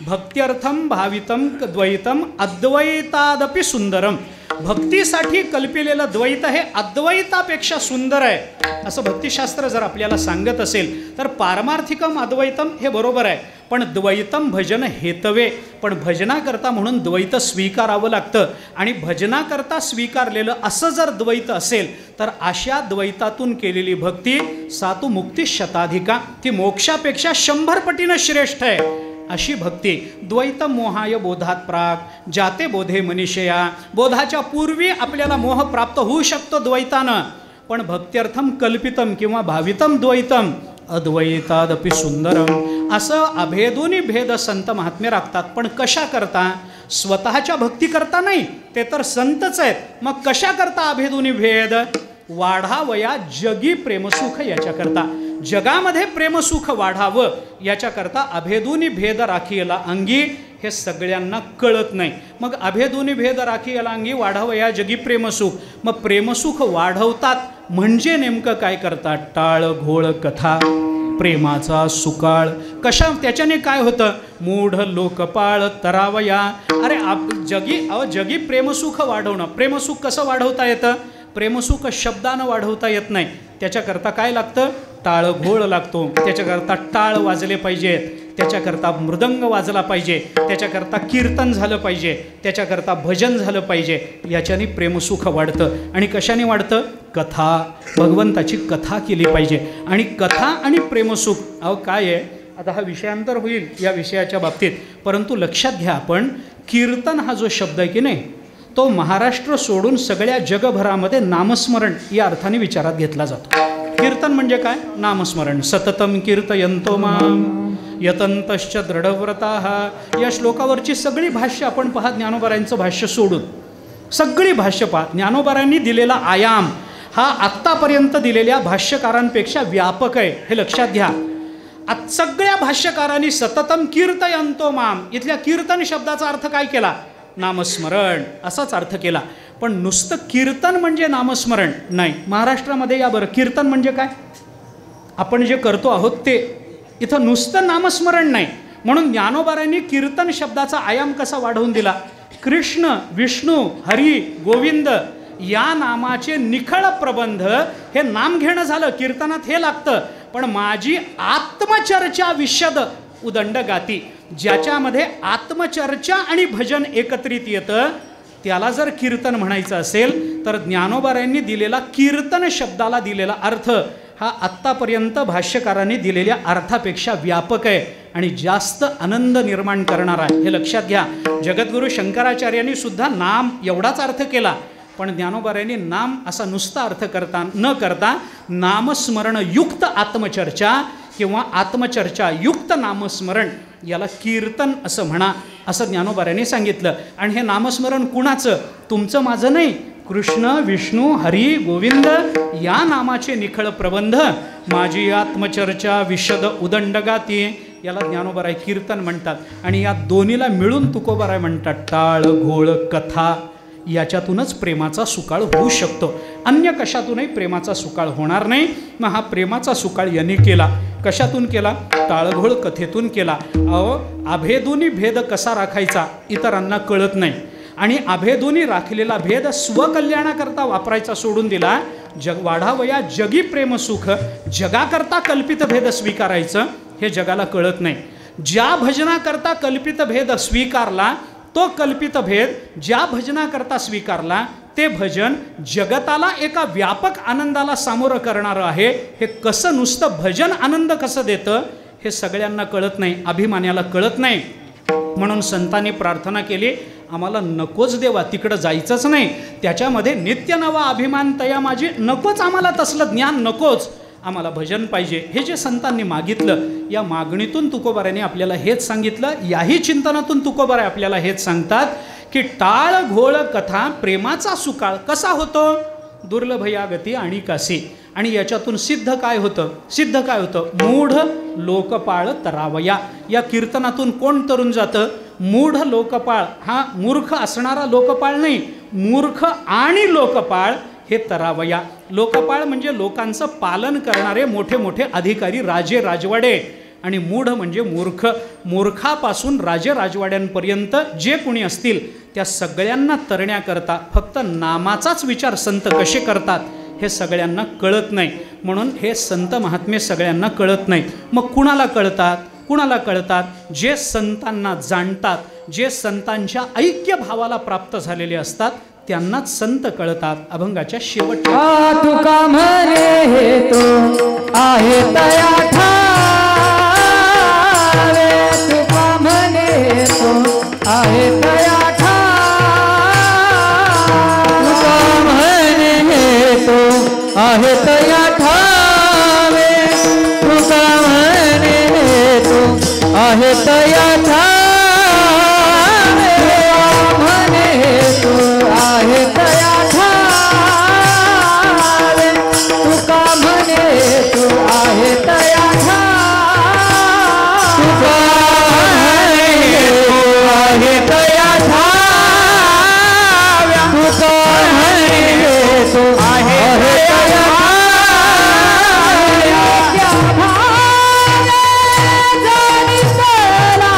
भक्त्यर्थम भावितम द्वैतम अद्वैतादपि सुंदरम. भक्तीसाठी कल्पिलेलं द्वैत हे अद्वैतापेक्षा सुंदर आहे असं भक्तिशास्त्र जर आपल्याला सांगत असेल तर पारमार्थिकम अद्वैतम हे बरोबर आहे, पण द्वैतम भजन हेतवे. पण भजनाकरता म्हणून द्वैत स्वीकारावं लागतं आणि भजनाकरता स्वीकारलेलं असं जर द्वैत असेल तर अशा द्वैतातून केलेली भक्ती सातु मुक्ती शताधिका, ती मोक्षापेक्षा 100 पटीनं श्रेष्ठ आहे अशी भक्ती. द्वैत मोहाय बोधात प्राग जाते बोधे मनीषया. बोधाच्या पूर्वी आपल्याला मोह प्राप्त होऊ शकतो द्वैतानं, पण भक्त्यर्थम कल्पितम किंवा भावितम द्वैतम अद्वैतादपि सुंदरम. असं अभेदोनी भेद संत महात्म्य राखतात. पण कशा करता? स्वतःच्या भक्ती करता नाही, ते तर संतच आहेत. मग कशा करता अभेदोनी भेद? वाढावया जगी प्रेमसुख याच्याकरता. जगामध्ये प्रेमसुख वाढावं याच्याकरता अभेदोनी भेद राखीला अंगी हे सगळ्यांना कळत नाही. मग अभेदोनी भेद राखीला अंगी वाढावया जगी प्रेमसुख. मग प्रेमसुख वाढवतात म्हणजे नेमकं काय करतात? टाळ घोळ कथा प्रेमाचा सुकाळ. कशा त्याच्याने काय होतं? मूढ लोकपाळ तरावया. अरे जगी प्रेमसुख वाढवणं. प्रेमसुख कसं वाढवता येतं? प्रेमसुख शब्दानं वाढवता येत नाही. त्याच्याकरता काय लागतं? टाळघोळ लागतो. त्याच्याकरता टाळ वाजले पाहिजेत, त्याच्याकरता मृदंग वाजला पाहिजे, त्याच्याकरता कीर्तन झालं पाहिजे, त्याच्याकरता भजन झालं पाहिजे. याच्याने प्रेमसुख वाढतं. आणि कशाने वाढतं? कथा, भगवंताची कथा केली पाहिजे. आणि कथा आणि प्रेमसुख काय आहे? आता हा विषयांतर होईल या विषयाच्या बाबतीत, परंतु लक्षात घ्या आपण, कीर्तन हा जो शब्द आहे की नाही, तो महाराष्ट्र सोडून सगळ्या जगभरामध्ये नामस्मरण या अर्थाने विचारात घेतला जातो. कीर्तन म्हणजे काय? नामस्मरण. सततम कीर्तयन्तो माम यतंतश्च दृढव्रताः. या श्लोकावरची सगळी भाष्य आपण पहा, ज्ञानोबारायांचं भाष्य सोडून सगळी भाष्य पहा. ज्ञानोबारायांनी दिलेला आयाम हा आत्तापर्यंत दिलेल्या भाष्यकारांपेक्षा व्यापक आहे, हे लक्षात घ्या. सगळ्या भाष्यकारांनी सततम कीर्तयन्तो माम इथल्या कीर्तन शब्दाचा अर्थ काय केला? नामस्मरण असाच अर्थ केला. पण नुसतं कीर्तन म्हणजे नामस्मरण नाही. महाराष्ट्रामध्ये या बरं, कीर्तन म्हणजे काय? आपण जे करतो आहोत ते इथं नुसतं नामस्मरण नाही. म्हणून ज्ञानोबारांनी कीर्तन शब्दाचा आयाम कसा वाढवून दिला. कृष्ण, विष्णू, हरी, गोविंद या नामाचे निखळ प्रबंध, हे नाम घेणं झालं, कीर्तनात हे लागतं. पण माझी आत्मचर्चा विशद उदंड गाती, ज्याच्यामध्ये आत्मचर्चा आणि भजन एकत्रित येतं त्याला जर कीर्तन म्हणायचं असेल तर ज्ञानोबारांनी दिलेला कीर्तन शब्दाला दिलेला अर्थ हा आत्तापर्यंत भाष्यकारांनी दिलेल्या अर्थापेक्षा व्यापक आहे आणि जास्त आनंद निर्माण करणारा आहे. हे लक्षात घ्या. जगद्गुरू शंकराचार्यांनी सुद्धा नाम एवढाच अर्थ केला, पण ज्ञानोबारांनी नाम असा नुसता अर्थ न करता नामस्मरण युक्त आत्मचर्चा किंवा आत्मचर्चा युक्त नामस्मरण याला कीर्तन असं म्हणा, असं ज्ञानोबारांनी सांगितलं. आणि हे नामस्मरण कुणाचं? तुमचं, माझं नाही. कृष्ण, विष्णू, हरी, गोविंद या नामाचे निखळ प्रबंध, माझी आत्मचर्चा विशद उदंड गाती, याला ज्ञानोबाराय कीर्तन म्हणतात. आणि या दोन्हीला मिळून तुकोबाराय म्हणतात. टाळ, घोळ, कथा याच्यातूनच प्रेमाचा सुकाळ होऊ शकतो. अन्य कशातूनही प्रेमाचा सुकाळ होणार नाही. मग हा प्रेमाचा सुकाळ यांनी केला. कशातून केला? टाळघोळ कथेतून केला. अहो, अभेदोनी भेद कसा राखायचा इतरांना कळत नाही, आणि अभेदोनी राखलेला भेद स्वकल्याणाकरता वापरायचा सोडून दिला. वाढावया जगी प्रेमसुख, जगाकरता कल्पित भेद स्वीकारायचं हे जगाला कळत नाही. ज्या भजनाकरता कल्पित भेद स्वीकारला, तो कल्पित भेद ज्या भजनाकरता स्वीकारला, ते भजन जगताला एका व्यापक आनंदाला सामोरं करणारं आहे. हे कसं नुसतं भजन आनंद कसं देतं हे सगळ्यांना कळत नाही, अभिमानाला कळत नाही. म्हणून संतांनी प्रार्थना केली, आम्हाला नकोच देवा, तिकडं जायचंच नाही, त्याच्यामध्ये नित्य नवा अभिमान तया माझी नकोच, आम्हाला तसलं ज्ञान नकोच, आम्हाला भजन पाहिजे. हे जे संतांनी मागितलं, या मागणीतून तुकोबारांनी आपल्याला हेच सांगितलं. याही चिंतनातून तुकोबाराय आपल्याला हेच सांगतात की टाळ घोळ कथा प्रेमाचा सुकाळ कसा होतो? दुर्लभ या गती आणि कासी. आणि याच्यातून सिद्ध काय होतं? मूढ लोकपाळ तरावया. या कीर्तनातून कोण तरून जातं? मूढ लोकपाळ. हा मूर्ख असणारा लोकपाळ नाही, मूर्ख आणि लोकपाळ हे तरावया. लोकपाळ म्हणजे लोकांचं पालन करणारे मोठे मोठे अधिकारी, राजे राजवाडे. आणि मूढ म्हणजे मूर्ख. मूर्खापासून राजे राजवाड्यांपर्यंत जे कोणी असतील त्या सगळ्यांना तरण्याकरता फक्त नामाचाच विचार संत कसे करतात हे सगळ्यांना कळत नाही. म्हणून हे संत महात्मे सगळ्यांना कळत नाहीत. मग कुणाला कळतात? जे संतांना जाणतात, जे संतांच्या ऐक्य भावाला प्राप्त झालेले असतात त्यांनाच संत कळतात. अभंगाच्या शेवटच्या तुका म्हणे हे तो आहे तया ठावे, तुका म्हणे हे तो आहे तया ठावे, तुका म्हणे हे तो आहे तया ठावे, तुका म्हणे हे तो आहे तया ठावे, म्हणे हे तो आहे तया ठावे, तुका म्हणे तो आहे तया ठावे, तुका म्हणे तो आहे तया ठावे, तुका म्हणे तो आहे तया ठावे, जाणी चला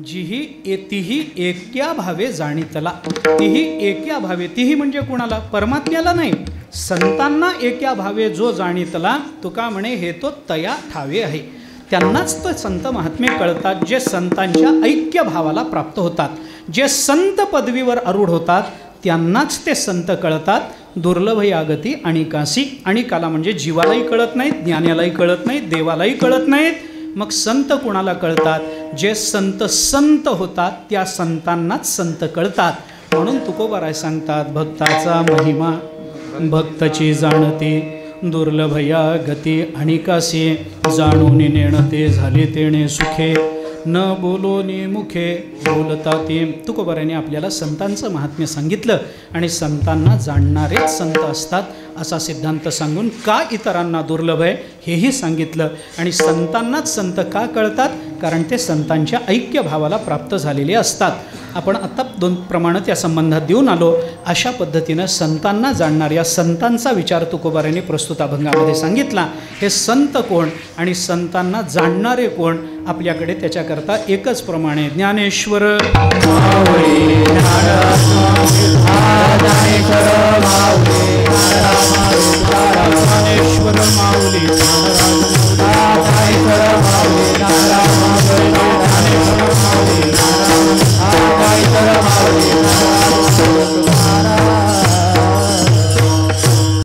तीही एक्या भावे जाणीतला. तीही एक्या भावे, तीही म्हणजे कुणाला? परमात्म्याला नाही, संतांना एक्या भावे जो जाणीतला. तुका म्हणे हे तो तया ठावे आहे. त्यांनाच तो संत महात्मे कळतात जे संतांच्या ऐक्य भावाला प्राप्त होतात. जे संत पदवीवर आरूढ होतात त्यांनाच ते संत कळतात. दुर्लभ यागती अणिकासी. अणिकाला म्हणजे जीवालाही कळत नाहीत, ज्ञानालाही कळत नाहीत, देवालाही कळत नाहीत. मग संत कुणाला कळतात? जे संत संत होतात त्या संतांनाच संत कळतात. म्हणून तुकोबाराय सांगतात, भक्ताचा महिमा भक्तची जाणते, दुर्लभ या गती अणिकासी. जाणून नेणते झाले तेणे सुखे, न बोलोनी मुखे बोलता ते. तुकोबाराने आपल्याला संतांचं महात्म्य सांगितलं आणि संतांना जाणणारेच संत असतात असा सिद्धांत सांगून का इतरांना दुर्लभ आहे हेही सांगितलं. आणि संतांनाच संत का कळतात? कारण ते संतांच्या ऐक्य भावाला प्राप्त झालेले असतात. आपण आत्ता 2 प्रमाणात या संबंधात देऊन आलो. अशा पद्धतीनं संतांना जाणणाऱ्या संतांचा विचार तुकोबाराने प्रस्तुत अभंगामध्ये सांगितला. हे संत कोण आणि संतांना जाणणारे कोण? आपल्याकडे त्याच्याकरता एकच प्रमाणे ज्ञानेश्वर